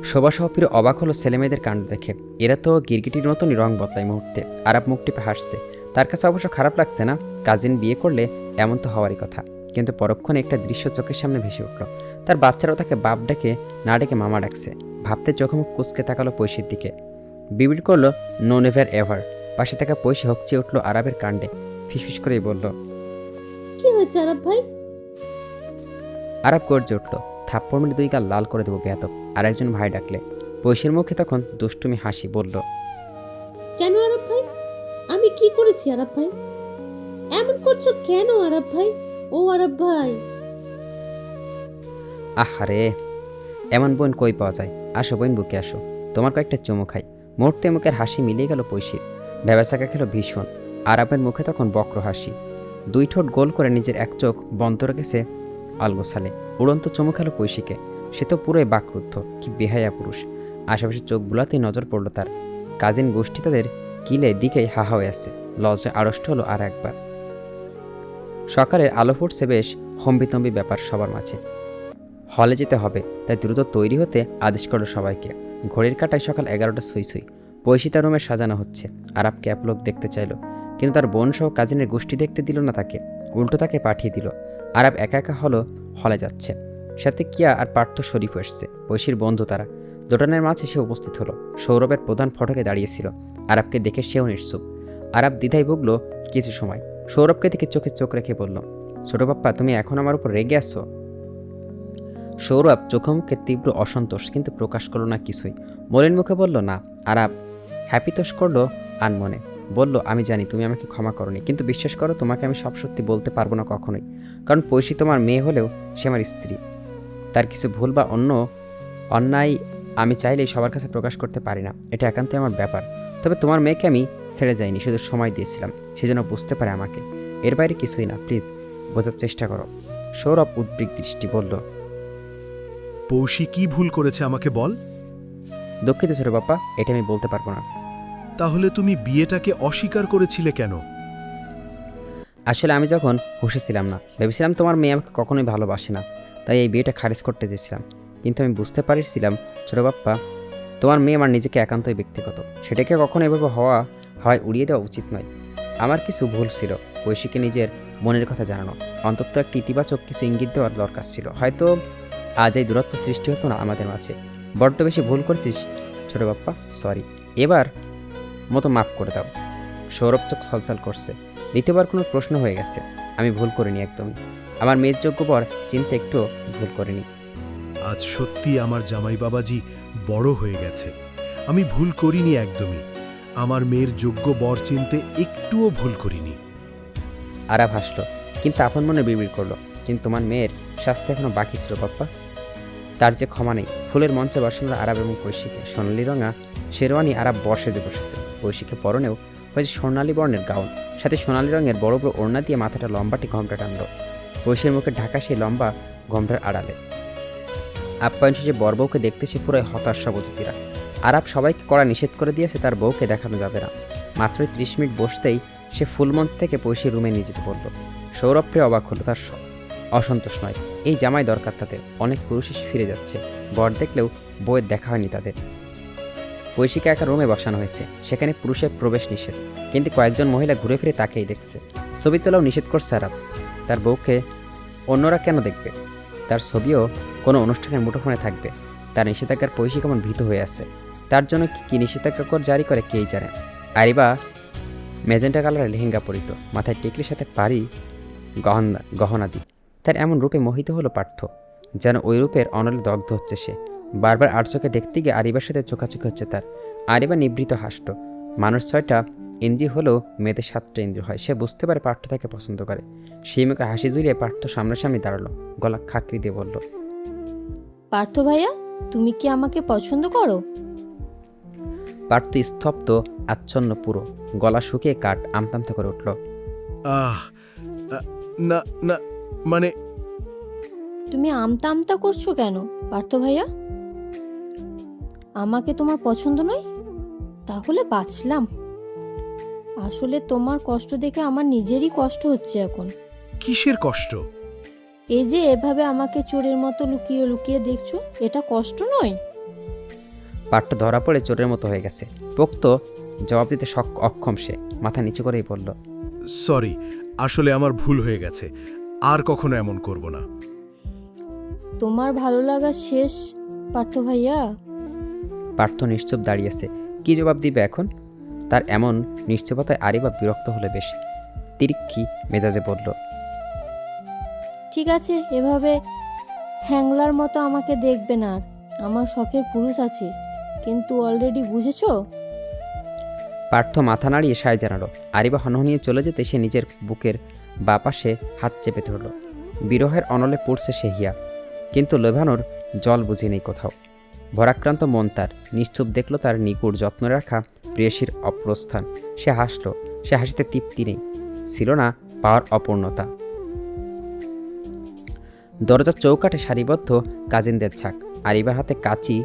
শোভা সহপ্রিয় অবাক হলো ছেলেমেয়েদের কাণ্ড দেখে। এরা তো গিরগিটির মতনই রং বদলায় মুহূর্তে। আরাব মুখ টিপে হাসছে। তার কাছে অবশ্য খারাপ লাগছে না, কাজিন বিয়ে করলে এমন তো হওয়ারই কথা। কিন্তু পরক্ষণে একটা দৃশ্য চোখের সামনে ভেসে উঠল। তার বাচ্চারাও তাকে বাপ ডেকে না ডেকে মামা ডাকছে। ভাবতে চোখে মুখ কুচকে তাকালো পৈশীর দিকে। বিবিড় করলো, নো নেভার এভার। পাশে থাকা পৈশী হকচিয়ে উঠল আরাবের কাণ্ডে। ফিসফিস করেই বলল, কি হয়েছে আরব ভাই? আরাব গর্জে উঠল, থাপ্পড় মেরে 2 গাল লাল করে দেবো বেয়াদব। আর একজন ভাই ডাকলে। পৈশীর মুখে তখন দুষ্টুমি হাসি, বলল, কেন আরব ভাই? আমি কি করেছি আরব ভাই? এমন করছো কেন আরব ভাই? ও আরব ভাই, আহারে, এমন বোন কই পাওয়া যায়? আসো বোন, বুকে আসো, তোমার কয়েকটা চুমু খাই। মুহূর্তে মুখের হাসি মিলিয়ে গেল পৈশীর। ভেবাচাকা খেল ভীষণ। আরাবের মুখে তখন বক্র হাসি। 2 ঠোঁট গোল করে নিজের এক চোখ বন্ধ রেখেছে অলগোছালে। উড়ন্ত চুমু খেল পৈশীকে। সে তো পুরোই বাকরুদ্ধ, কি বেহায়া পুরুষ। আশেপাশে চোখ বুলাতেই নজর পড়ল তার। কাজিন গোষ্ঠী তাদের কিলে দিকেই হাহা হয়ে আসছে। লজ্জায় আড়ষ্ট হলো আর একবার। সকালের আলো ফুটছে বেশ হম্বিতম্বি ব্যাপার সবার মাঝে। হলে যেতে হবে, তাই দ্রুত তৈরি হতে আদেশ করল সবাইকে। ঘড়ির কাঁটায় সকাল 11টা ছুঁই ছুঁই। পৈশী তার রুমে সাজানো হচ্ছে। আরাবকে এক লোক দেখতে চাইল, কিন্তু তার বোন সহ কাজিনের গোষ্ঠী দেখতে দিল না তাকে। উল্টো তাকে পাঠিয়ে দিল। আরাব একা একা হলে যাচ্ছে। সাথে কিয়া আর পার্থ শরীফ এসছে, পৈশীর বন্ধু তারা। দোটানের মাঝে সে উপস্থিত হলো। সৌরভের প্রধান ফটকে দাঁড়িয়েছিল। আরাবকে দেখে সেও নিশ্চুপ। আরাব দ্বিধায় ভুগল কিছু সময়। সৌরভকে দেখে চোখে চোখ রেখে বলল, ছোট বাপ্পা, তুমি এখন আমার উপর রেগে আসছো? সৌরভ চোখে মুখে তীব্র অসন্তোষ, কিন্তু প্রকাশ করলো না কিছুই। মলিন মুখে বলল না। আরাব হ্যাপিতোষ করলো আনমনে। বলল, আমি জানি তুমি আমাকে ক্ষমা করনি, কিন্তু বিশ্বাস করো, তোমাকে আমি সব সত্যি বলতে পারবো না কখনোই। কারণ পৈশী তোমার মেয়ে হলেও সে আমার স্ত্রী। তার কিছু ভুল বা অন্যায় আমি চাইলেই সবার কাছে প্রকাশ করতে পারি না, এটা একান্তই আমার ব্যাপার। তবে তোমার মেয়েকে আমি ছেড়ে যাইনি, শুধু সময় দিয়েছিলাম সেজন্য বুঝতে পারে আমাকে। এর বাইরে কিছুই না, প্লিজ বোঝার চেষ্টা করো। সৌরভ উদ্বিগ্ন দৃষ্টি বলল, পৌশী কি ভুল করেছে আমাকে বল। দুঃখিত ছোট বাপ্পা, এটা আমি বলতে পারবো না। তাহলে তুমি বিয়েটাকে অস্বীকার করেছিলে কেন? আসলে আমি যখন হুঁশে ছিলাম না, ভেবেছিলাম তোমার মেয়ে আমাকে কখনোই ভালোবাসে না, তাই এই বিয়েটা খারিজ করতে চেয়েছিলাম। কিন্তু আমি বুঝতে পারছিলাম ছোট বাপ্পা, তোমার মেয়ে আমার নিজেকে একান্তই ব্যক্তিগত, সেটাকে কখনো এভাবে হাওয়ায় উড়িয়ে দেওয়া উচিত নয়। আমার কিছু ভুল ছিল, ঐশীকে নিজের মনের কথা জানানো, অন্তত একটা ইতিবাচক কিছু ইঙ্গিত দেওয়ার দরকার ছিল। হয়তো আজ এই দূরত্ব সৃষ্টি হতো না আমাদের মাঝে। বড্ড বেশি ভুল করছিস ছোট বাপ্পা, সরি, এবার মতো মাফ করে দাও। সৌরভ চোখ ছলছল করছে। দ্বিতীয়বার কোনো প্রশ্ন হয়ে গেছে। আমি ভুল করিনি একদমই। আমার মেয়ের যোগ্য বর চিনতে একটু ভুল করিনি। আজ সত্যি আমার জামাই বাবাজি বড় হয়ে গেছে। আমি ভুল করিনি একদমই। আমার মেয়ের যোগ্য বর চিনতে একটুও ভুল করিনি। আরাব হাসলো, কিন্তু আপন মনে বিড়বিড় করলো, কিন্তু তোমার মেয়ের শাস্তি এখনো বাকি ছিল বাপ্পা। তার যে ক্ষমা নেই। ফুলের মঞ্চে বসানো আরাব এবং কৈশিকে সোনালি রঙা শেরওয়ানি আরাব বর্ষেজে বসেছে। কৈশিকে পরনেও হয়েছে স্বর্ণালী বর্ণের গাউন, সাথে সোনালি রঙের বড় বড় ওড়না দিয়ে মাথাটা লম্বাটি ঘোমটা টানল। কৈশির মুখে ঢাকা সেই লম্বা ঘোমটার আড়ালে। আপ্যায়ন শেষে বরবউকে দেখতে সে পুরো হতাশ অতিথিরা। আরাব সবাইকে কড়া নিষেধ করে দিয়েছে তার বউকে দেখানো যাবে না। মাত্র 30 মিনিট বসতেই সে ফুলমঞ্চ থেকে পৈশীর রুমে নিয়ে যেতে বলল। সৌরভ প্রিয় অবাক হলো, তার অসন্তোষ নয়, এই জামাই দরকার তাদের। অনেক পুরুষ এসে ফিরে যাচ্ছে, বর দেখলেও বউয়ের দেখা হয়নি তাদের। ঐশীকে একা রুমে বসানো হয়েছে, সেখানে পুরুষের প্রবেশ নিষেধ, কিন্তু কয়েকজন মহিলা ঘুরে ফিরে তাকেই দেখছে। ছবি তোলাও নিষেধ করছে আরাব। তার বউকে অন্যরা কেন দেখবে? তার ছবিও কোনো অনুষ্ঠানের মুঠোফোনে থাকবে। তার নিষেধাজ্ঞার পৈশী কেমন ভীত হয়ে আছে। তার জন্য কি নিষেধাজ্ঞা জারি করে কেই জানে। আরিবা ম্যাজেন্টা কালারের লেহেঙ্গা পরিত, মাথায় টিকলির সাথে পাড়ি গহনাদি। তার এমন রূপে মোহিত হলো পার্থ, যেন ওই রূপের অনলে দগ্ধ হচ্ছে সে। বারবার আর চোখে দেখতে গিয়ে আরিবার সাথে চোখাচোখি হচ্ছে তার। আরিবা নিবৃত হাসত। মানুষ 6টা ইন্দ্রিয় হলেও মেয়েদের 7টা ইন্দ্রিয় হয়। সে বুঝতে পারে পার্থ তাকে পছন্দ করে। সেই মুখে হাসি ঝুলিয়ে পার্থ সামনাসামনি দাঁড়ালো, গলা খাকরি দিয়ে বলল, পার্থ ভাইয়া, তুমি কি আমাকে পছন্দ করো? পার্থ স্তব্ধ, আচ্ছন্ন পুরো, গলা শুকিয়ে কাঠ আমতামতে করে উঠল। আহ না না, মানে তুমি আমতা আমতা করছো কেন পার্থ ভাইয়া? আমাকে তোমার পছন্দ নয়? তাহলে বাঁচলাম। আসলে তোমার কষ্ট দেখে আমার নিজেরই কষ্ট হচ্ছে এখন। কিসের কষ্ট? এই যে এভাবে আমাকে চোরের মতো লুকিয়ে লুকিয়ে দেখছো, এটা কষ্ট নয়? পার্থ ধরা পড়ে চোরের মতো হয়ে গেছে। পোক্ত জবাব দিতে অক্ষম সে। মাথা নিচু করেই বলল, সরি, আসলে আমার ভুল হয়ে গেছে। আর কখনো এমন করব না। তোমার ভালো লাগা শেষ পার্থ ভাইয়া? পার্থ নিশ্চুপ দাঁড়িয়েছে। কি জবাব দিবে এখন? তার এমন নিশ্চুপতায় আরিবা বিরক্ত হলে বেশি। তিরিক্ষি মেজাজে বলল, ঠিক আছে, এভাবে হ্যাংলার মতো আমাকে দেখবে না আর। আমার শখের পুরুষ আছে, কিন্তু অলরেডি বুঝেছো? পার্থ মাথা নাড়িয়ে সায় জানালো। আরিবা হনহনিয়ে চলে যেতে সে নিজের বুকের বাপাশে হাত চেপে ধরল। বিরহের অনলে পড়ছে সে হিয়া, কিন্তু লোভানোর জল বুঝে নেই কোথাও। ভরাক্রান্ত মন তার। নিশ্চুপ দেখল তার নিগুড় যত্ন রাখা প্রেয়সীর অপ্রস্থান। সে হাসল। সে হাসিতে তৃপ্তি নেই, ছিল না পাওয়ার অপূর্ণতা। দরজার চৌকাঠে সারিবদ্ধ কাজিনদের ছাক। আরিবার হাতে কাচি,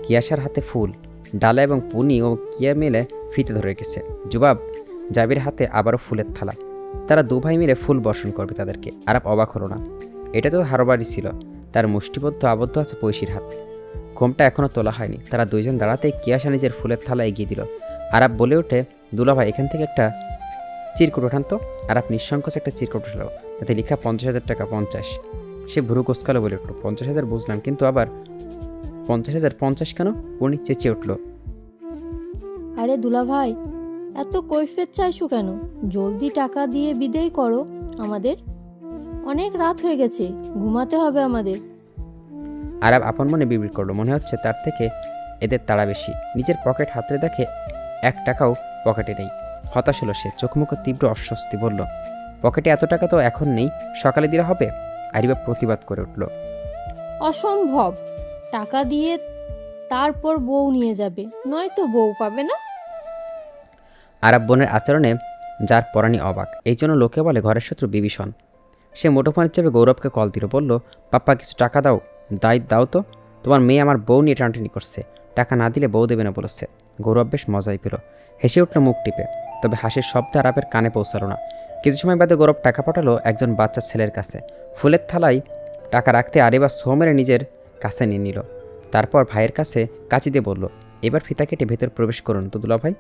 কিয়াসার হাতে ফুল, ডালা এবং পুনি ও কিয়া মিলে ফিতে ধরে রেখেছে। জুবাব জাবির হাতে আবারও ফুলের থালা। তারা দুভাই মিলে ফুল বর্ষণ করবে তাদেরকে। আরাব অবাক হলো না। এটা তো হারবাড়ি ছিল। তার মুষ্টিবদ্ধ আবদ্ধ আছে পৈশীর হাত। ঘোমটা এখনও তোলা হয়নি। তারা দুইজন দাঁড়াতেই কিয়াসা নিজের ফুলের থালা এগিয়ে দিল। আরাব বলে ওঠে, দুলাভাই, এখান থেকে একটা চিরকুট ওঠান তো। আরাব নিঃসংকোচে একটা চিরকুট উঠল, তাতে লেখা 50,000 টাকা 50। সে ভুরু কোসকালো বলে উঠল, 50,000 বুঝলাম, কিন্তু আবার 50,000 50 কেন? উনি চেঁচিয়ে উঠল, আরে দুলা ভাই, এত কৈফিয়ত চাইছো কেন? জলদি টাকা দিয়ে বিদায় করো আমাদের। অনেক রাত হয়ে গেছে, ঘুমাতে হবে আমাদের। আরাব আপন মনে বিড়বিড় করলো, মনে হচ্ছে তার থেকে এদের তাড়া বেশি। নিজের পকেট হাতড়ে দেখে 1 টাকাও পকেটে নেই। হতাশ হলো সে, চোখ মুখে তীব্র অস্বস্তি। বলল, পকেটে এত টাকা তো এখন নেই, সকালে দিলে হবে? আরিবা প্রতিবাদ করে উঠল, অসম্ভব। টাকা দিয়ে তারপর বউ নিয়ে যাবে, নয়তো বউ পাবে না। আরাব বোনের আচরণে যার পরাণী অবাক। এই জন্য লোকে বলে ঘরের শত্রু বিভীষণ। সে মুঠোফোনের চেপে গৌরবকে কল দিল, বলল, পাপ্পা কিছু টাকা দাও, দাও তো, তোমার মেয়ে আমার বউ নিয়ে টানাটানি করছে, টাকা না দিলে বউ দেবে না বলেছে। গৌরব বেশ মজাই পেল, হেসে উঠল মুখ টিপে। তবে হাসির শব্দ আরাবের কানে পৌঁছালো না। কিছু সময় বাদে গৌরব টাকা পাঠালো একজন বাচ্চা ছেলের কাছে। ফুলের থালায় টাকা রাখতে আরিবা ছো মেরে নিজের কাছে নিয়ে নিল। তারপর ভাইয়ের কাছে কাঁচি দিয়ে বলল, এবার ফিতা কেটে ভেতর প্রবেশ করুন তো দুলাভাই।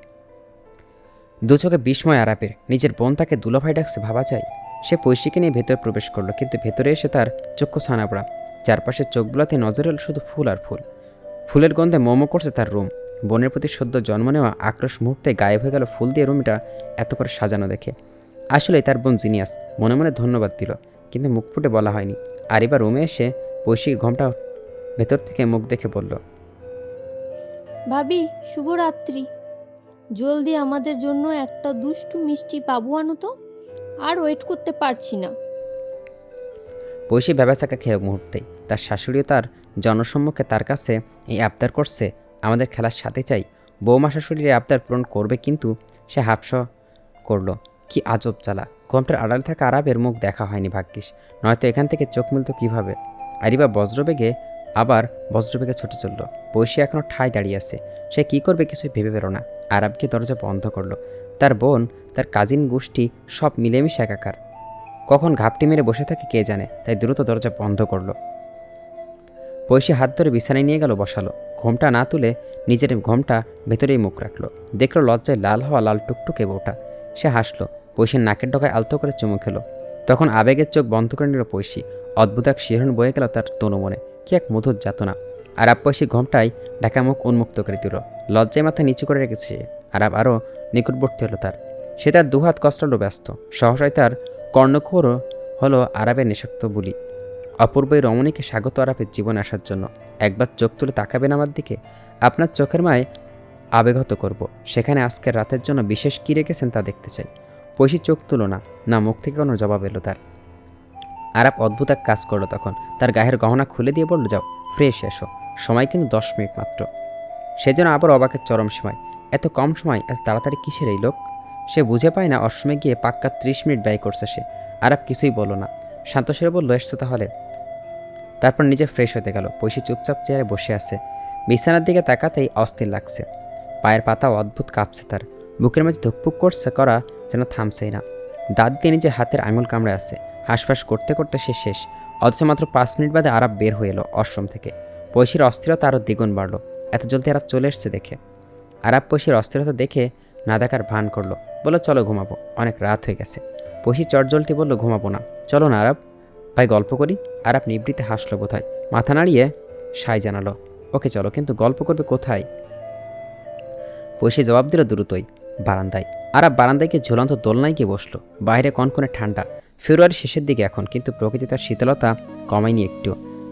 দু চোখে বিস্ময় আরাপের, নিজের বোন তাকে দুলাভাই ডাকছে, ভাবা যায়। সে পৈশিকে নিয়ে ভেতরে প্রবেশ করলো, কিন্তু ভেতরে এসে তার চক্ষু ছানাপড়া। চারপাশে চোখ বুলাতে নজর এলো শুধু ফুল আর ফুল। ফুলের গন্ধে মোমো করছে তার রুম। বোনের প্রতি সদ্য জন্ম নেওয়া আক্রোশ মুহূর্তে গায়েব হয়ে গেল ফুল দিয়ে রুমটা এত করে সাজানো দেখে। আসলে তার বোন জিনিয়াস, মনে মনে ধন্যবাদ দিল, কিন্তু মুখ ফুটে বলা হয়নি। আরিবা রুমে এসে পৈশির ঘোমটা ভেতর থেকে মুখ দেখে বলল, ভাবি শুভরাত্রি। জলদি আমাদের জন্য একটা দুষ্টু মিষ্টি বাবু আনো তো, আর ওয়েট করতে পারছি না। পৈশি ভ্যাবাচাকা খেয়ে মুহূর্তেই। তার শাশুড়িও তার জনসম্মুখে তার কাছে এই আবদার করছে, আমাদের খেলার সাথে চাই। বৌমা শাশুড়ির এই আবদার পূরণ করবে, কিন্তু সে হাফস করলো। কি আজব জ্বালা! ঘোমটার আড়ালে থাকা আরাবের মুখ দেখা হয়নি ভাগ্যিস, নয়তো এখান থেকে চোখ মিলত কীভাবে। আরিবা বজ্রবেগে ছুটে চলল। পৈশি এখনও ঠায় দাঁড়িয়ে আছে। সে কি করবে কিছুই ভেবে পেল না। আরাবকে দরজা বন্ধ করলো। তার বোন, তার কাজিন গোষ্ঠী সব মিলেমিশে একাকার। কখন ঘাপটি মেরে বসে থাকে কে জানে, তাই দ্রুত দরজা বন্ধ করলো। পৈশি হাত ধরে বিছানায় নিয়ে গেল, বসালো। ঘোমটা না তুলে নিজের ঘোমটা ভেতরেই মুখ রাখলো। দেখলো লজ্জায় লাল হওয়া লাল টুকটুকে বউটা। সে হাসলো। পৈশির নাকের ডগায় আলতো করে চুমু খেলো। তখন আবেগের চোখ বন্ধ করে নিল পৈশি। অদ্ভুত এক শিহরণ বয়ে গেল তার তনু মনে। কি এক মধুর যাতনা! আরাব পৈশি ঘোমটায় ঢাকা মুখ উন্মুক্ত করে দিল। লজ্জায় মাথা নিচু করে রেখেছে। আরাব আরও নিকটবর্তী হলো তার। সে তার দুহাত কষ্টালো ব্যস্ত। সহসায় তার কর্ণক্ষোর হলো আরাবের নিঃশক্ত বুলি। অপূর্ব এই রমণীকে স্বাগত আরাবের জীবনে আসার জন্য। একবার চোখ তুলে তাকাবেন আমার দিকে, আপনার চোখের মায় আবেগত করব। সেখানে আজকের রাতের জন্য বিশেষ কী রেখেছেন তা দেখতে চাই। পৈশি চোখ তুলো না, না মুখ থেকে কোনো জবাব এলো তার। আরাব অদ্ভুত এক কাজ করলো তখন। তার গায়ের গহনা খুলে দিয়ে বলল, যাও ফ্রেশ এসো, সময় কিন্তু 10 মিনিট মাত্র। সে যেন আবার অবাকের চরম সীমায়। এত কম সময়, এত তাড়াতাড়ি কিসের এই লোক? সে বুঝে পায় না অসময়ে গিয়ে পাক্কা 30 মিনিট ব্যয় করছে সে। আরাব কিছুই বলল না, শান্ত স্বরে বলল, এসছো তাহলে। তারপর নিজে ফ্রেশ হতে গেল। পৈশি চুপচাপ চেয়ারে বসে আছে। বিছানার দিকে তাকাতেই অস্থির লাগছে। পায়ের পাতাও অদ্ভুত কাঁপছে তার। বুকের মাঝে ধুকপুক করছে করা যেন থামছেই না। দাঁত দিয়ে নিজের হাতের আঙুল কামড়ে আছে। হাঁসফাঁস করতে করতে সে শেষ। অথচ মাত্র 5 মিনিট বাদে আরাব বের হয়ে এলো আশ্রম থেকে। পৈশির অস্থিরতা আরও দ্বিগুণ বাড়ল। এত জলদি আরাব চলে এসছে দেখে। আরাব পৈশির অস্থিরতা দেখে না দেখার ভান করলো। বলল, চলো ঘুমাবো, অনেক রাত হয়ে গেছে। পৈশি চটজলটি বলল, ঘুমাবো না, চলো না আরাব, ভাই গল্প করি। আরাব নিবৃত্তে হাসলো বোধহয়, মাথা নাড়িয়ে সাই জানালো, ওকে চলো, কিন্তু গল্প করবে কোথায়? পৈশি জবাব দিল দ্রুতই, বারান্দায়। আরাব বারান্দায় গিয়ে ঝুলন্ত দোলনায় গিয়ে বসলো। বাইরে কনকনে ঠান্ডা, ফেব্রুয়ারির শেষের দিকে এখন, কিন্তু প্রকৃতি তার শীতলতা কমায়নি একটু।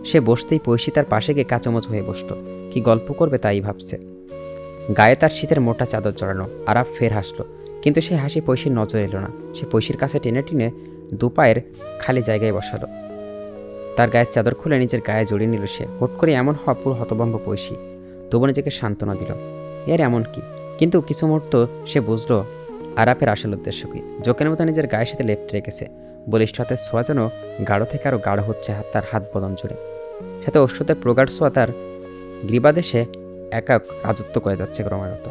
সে বসতেই পৈশি তার পাশে গিয়ে কাঁচামোচ হয়ে বসলো। কি গল্প করবে তাই ভাবছে। গায়ে তার শীতের মোটা চাদর জড়ানো। আরাব ফের হাসলো, কিন্তু সে হাসি পৈশির নজর এলো না। সে পৈশির কাছে টেনে টেনে দুপায়ের খালি জায়গায় বসালো। তার গায়ের চাদর খুলে নিজের গায়ে জড়িয়ে নিল সে। হুট করে এমন হওয়া পুরো হতভম্ব পৈশি। তবু নিজেকে সান্ত্বনা দিল, এর এমন কি। কিন্তু কিছু মুহূর্ত সে বুঝলো আরাফের আসল উদ্দেশ্য কি। জোকের মতো নিজের গায়ের সাথে লেপ্টে রেখেছে। বলিষ্ঠ হাতের ছোঁয়া যেন গাঢ় থেকে আরও গাঢ় হচ্ছে তার হাত বদন জুড়ে। সাথে অশ্বতের প্রগাঢ় ছোঁয়া তার গ্রীবাদেশে একা রাজত্ব করে যাচ্ছে ক্রমাগত।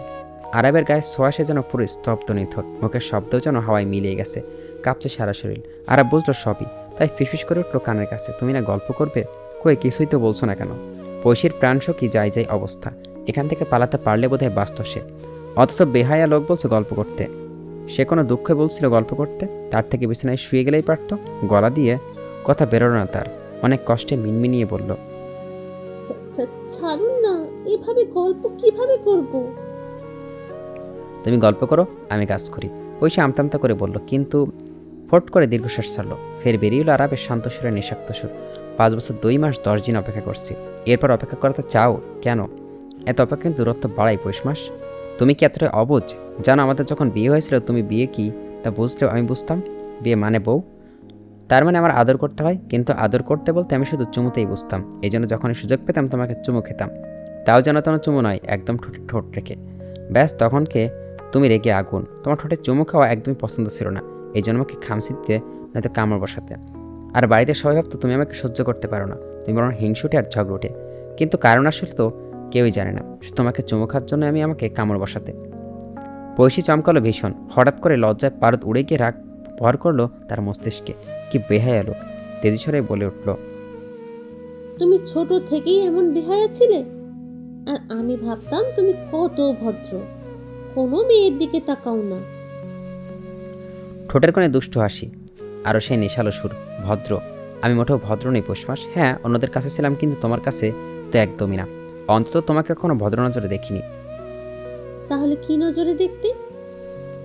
আরাবের গায়ের ছোঁয়া সে যেন পুরো স্তব্ধ নিথর। মুখের শব্দও যেন হাওয়ায় মিলিয়ে গেছে। কাঁপছে সারা শরীর। আরাব বুঝলো সবই, তাই ফিসফিস করে উঠলো কানের কাছে, তুমি না গল্প করবে? কই কিছুই তো বলছো না কেন? পৈশির প্রাণশক্তি যাই যাই অবস্থা। এখান থেকে পালাতে পারলে বোধহয় বাঁচত সে। অথচ বেহায়া লোক বলছে গল্প করতে। সে কোনো দুঃখে বলছিল গল্প করতে? তার থেকে বিছানায় শুয়ে গেলেই পারত। গলা দিয়ে কথা বেরোলো না তার। অনেক কষ্টে মিনমিনিয়ে বলল, ছাড়ুন না, এভাবে গল্প কিভাবে করব? তুমি গল্প করো, আমি কাজ করি। পৈশা আমতামতা করে বলল, কিন্তু ফট করে দীর্ঘশ্বাস ছাড়ল। ফের বেরিয়ে এলো আরাবের শান্ত সুরে নিঃশাক্ত সুর, 5 বছর 2 মাস 10 দিন অপেক্ষা করছি। এরপর অপেক্ষা করতে চাও কেন? এত অপেক্ষা কিন্তু দূরত্ব বাড়াই পৌষ মাস। তুমি কি এতটা অবুঝ? জানো আমাদের যখন বিয়ে হয়েছিল তুমি বিয়ে কি তা বুঝলেও আমি বুঝতাম বিয়ে মানে বউ। তার মানে আমার আদর করতে হয়, কিন্তু আদর করতে বলতে আমি শুধু চুমুতেই বুঝতাম। এই জন্য যখনই সুযোগ পেতাম তোমাকে চুমু খেতাম, তাও যেন তেন চুমু নয়, একদম ঠোঁটে ঠোঁট রেখে। ব্যাস তখনকে তুমি রেগে আগুন। তোমার ঠোঁটে চুমু খাওয়া একদমই পছন্দ ছিল না, এই জন্য আমাকে খামচি দিতে নয়তো কামড় বসাতে। আর বাড়িতে সবাই ভাবতো তুমি আমাকে সহ্য করতে পারো না, তুমি বরং হিংসুটে আর ঝগড়ুটে। কিন্তু কারণ আসলে তো কেউই জানে না, শুধু তোমাকে চুমু খাওয়ার জন্য আমি আমাকে কামড় বসাতে। পয়সী চমকালো ভীষণ। হঠাৎ করে লজ্জায় পারদ উড়ে গিয়ে রাগ ভর করলো তার মস্তিষ্কে। কি বেহায়া লোক, তেজিস্বরে বলে উঠল। তুমি ছোট থেকেই এমন বেহায়া ছিলে, আর আমি ভাবতাম তুমি কত ভদ্র, কোনো মেয়ের দিকে তাকাও না। ঠোঁটের কোণে দুষ্ট হাসি, আরও সেই নেশালো সুর। ভদ্র? আমি মোটেও ভদ্র নই পৌষমাস। হ্যাঁ, অন্যদের কাছে ছিলাম, কিন্তু তোমার কাছে তো একদমই না। অন্তত তোমাকে কখনো ভদ্র নজরে দেখিনি। তাহলে কি নজরে দেখতে?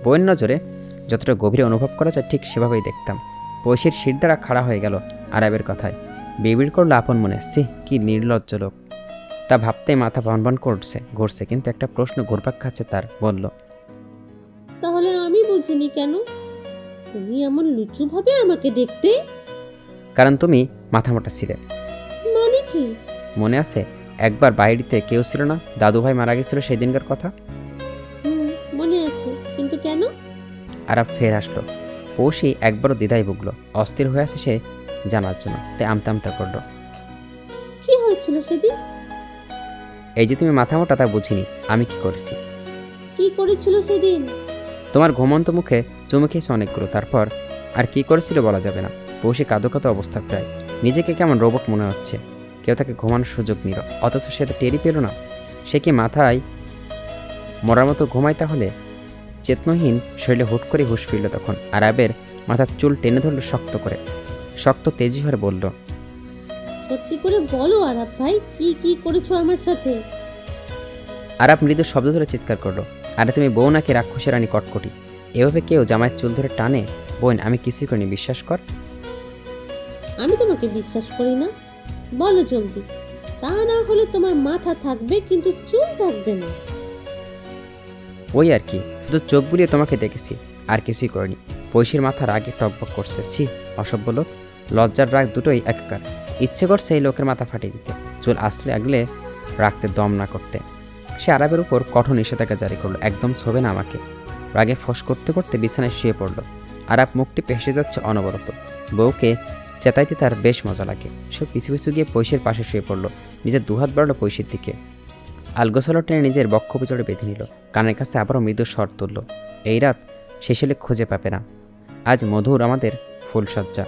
বইয়ের নজরে যতটা গভীরে অনুভব করা যায় ঠিক সেভাবেই দেখতাম। পয়সীর শির দ্বারা খাড়া হয়ে গেল আরাবের কথায়। বিড়বিড় করলো আপন মনে, সি কি নির্লজ্জ লোক। তা ভাবতেই মাথা ভনভন ঘুরছে, কিন্তু একটা প্রশ্ন ঘুরপাক খাচ্ছে তার। বলল, তাহলে আমি বুঝিনি কেন তুমি এমন লুচু ভাবে আমাকে দেখতে? কারণ তুমি মাথামোটা ছিলে। মানে কি? মনে আছে একবার বাইরেতে কেউ ছিল না, দাদুভাই মারা গেছিল সেই দিনকার কথা? মনে আছে, কিন্তু কেন? আরাব ফের আসলো। পৌষী একবারও দ্বিধায় ভুগল, অস্থির হয়ে আছে সে জানার জন্য, তাই আমতা আমতা করলো। কি হয়েছিল সেদিন? এই যে তুমি মাথামোটা তা বুঝিনি, আমি কি করেছি। কি করেছিল সেদিন? তোমার ঘুমন্ত মুখে চুমু খেয়েছে অনেকগুলো, তারপর আর কি করেছিল বলা যাবে না। পৌষী কাঁদো কাঁদো অবস্থা প্রায়, নিজেকে কেমন রোবট মনে হচ্ছে। কেউ তাকে ঘুমানোর সুযোগ নিল, অথচ সে তো টেরই পেল না। সে কি মাথায় মরার মতো ঘুমায় তাহলে? চেতনহীন শরীরে হুট করে হুঁশ ফিরল তখন। আরাবের মাথার চুল টেনে ধরল শক্ত করে, শক্ত তেজি হয়ে বলল, সত্যি করে বলো আরাব ভাই, কি কি করেছো আমার সাথে? আরাব মৃদু শব্দ ধরে চিৎকার করলো, আরে তুমি বউ নাকি রাক্ষসী রানী কটকটি? এভাবে কেউ জামাইয়ের চুল ধরে টানে? বোন আমি কিছুই করিনি, বিশ্বাস কর। আমি তোমাকে বিশ্বাস করি না, বলো জলদি, তা না হলে তোমার মাথা থাকবে কিন্তু চুল থাকবে না। ওই আর কি, শুধু চোখ বুলিয়ে তোমাকে দেখেছি, আর কিছুই করিনি। পয়সীর মাথা রাগে টকবক করছে। ছি, অসভ্য লোক। লজ্জার রাগ দুটোই একাকার। ইচ্ছে করছে এই লোকের মাথা ফাটিয়ে দিতে, চুল আসলে আগলে রাখতে, দম না করতে। সে আরাবের উপর কঠোর নিষেধাজ্ঞা জারি করলো, একদম ছোবে না আমাকে। রাগে ফস করতে করতে বিছানায় শুয়ে পড়ল। আরাব মুখটি পেশে যাচ্ছে অনবরত। বউকে চেতাইতে তার বেশ মজা লাগে। সে পিছু পিছু গিয়ে পয়সীর পাশে শুয়ে পড়ল, নিজের দুহাত বাড়লো পয়সীর দিকে। আলগোছালো টেনে নিজের বক্ষ পিছড়ে বেঁধে নিল, কানের কাছে আবারও মৃদু স্বর তুলল, এই রাত শেষ হলে খুঁজে পাবে না, আজ মধুর আমাদের ফুলসজ্জা।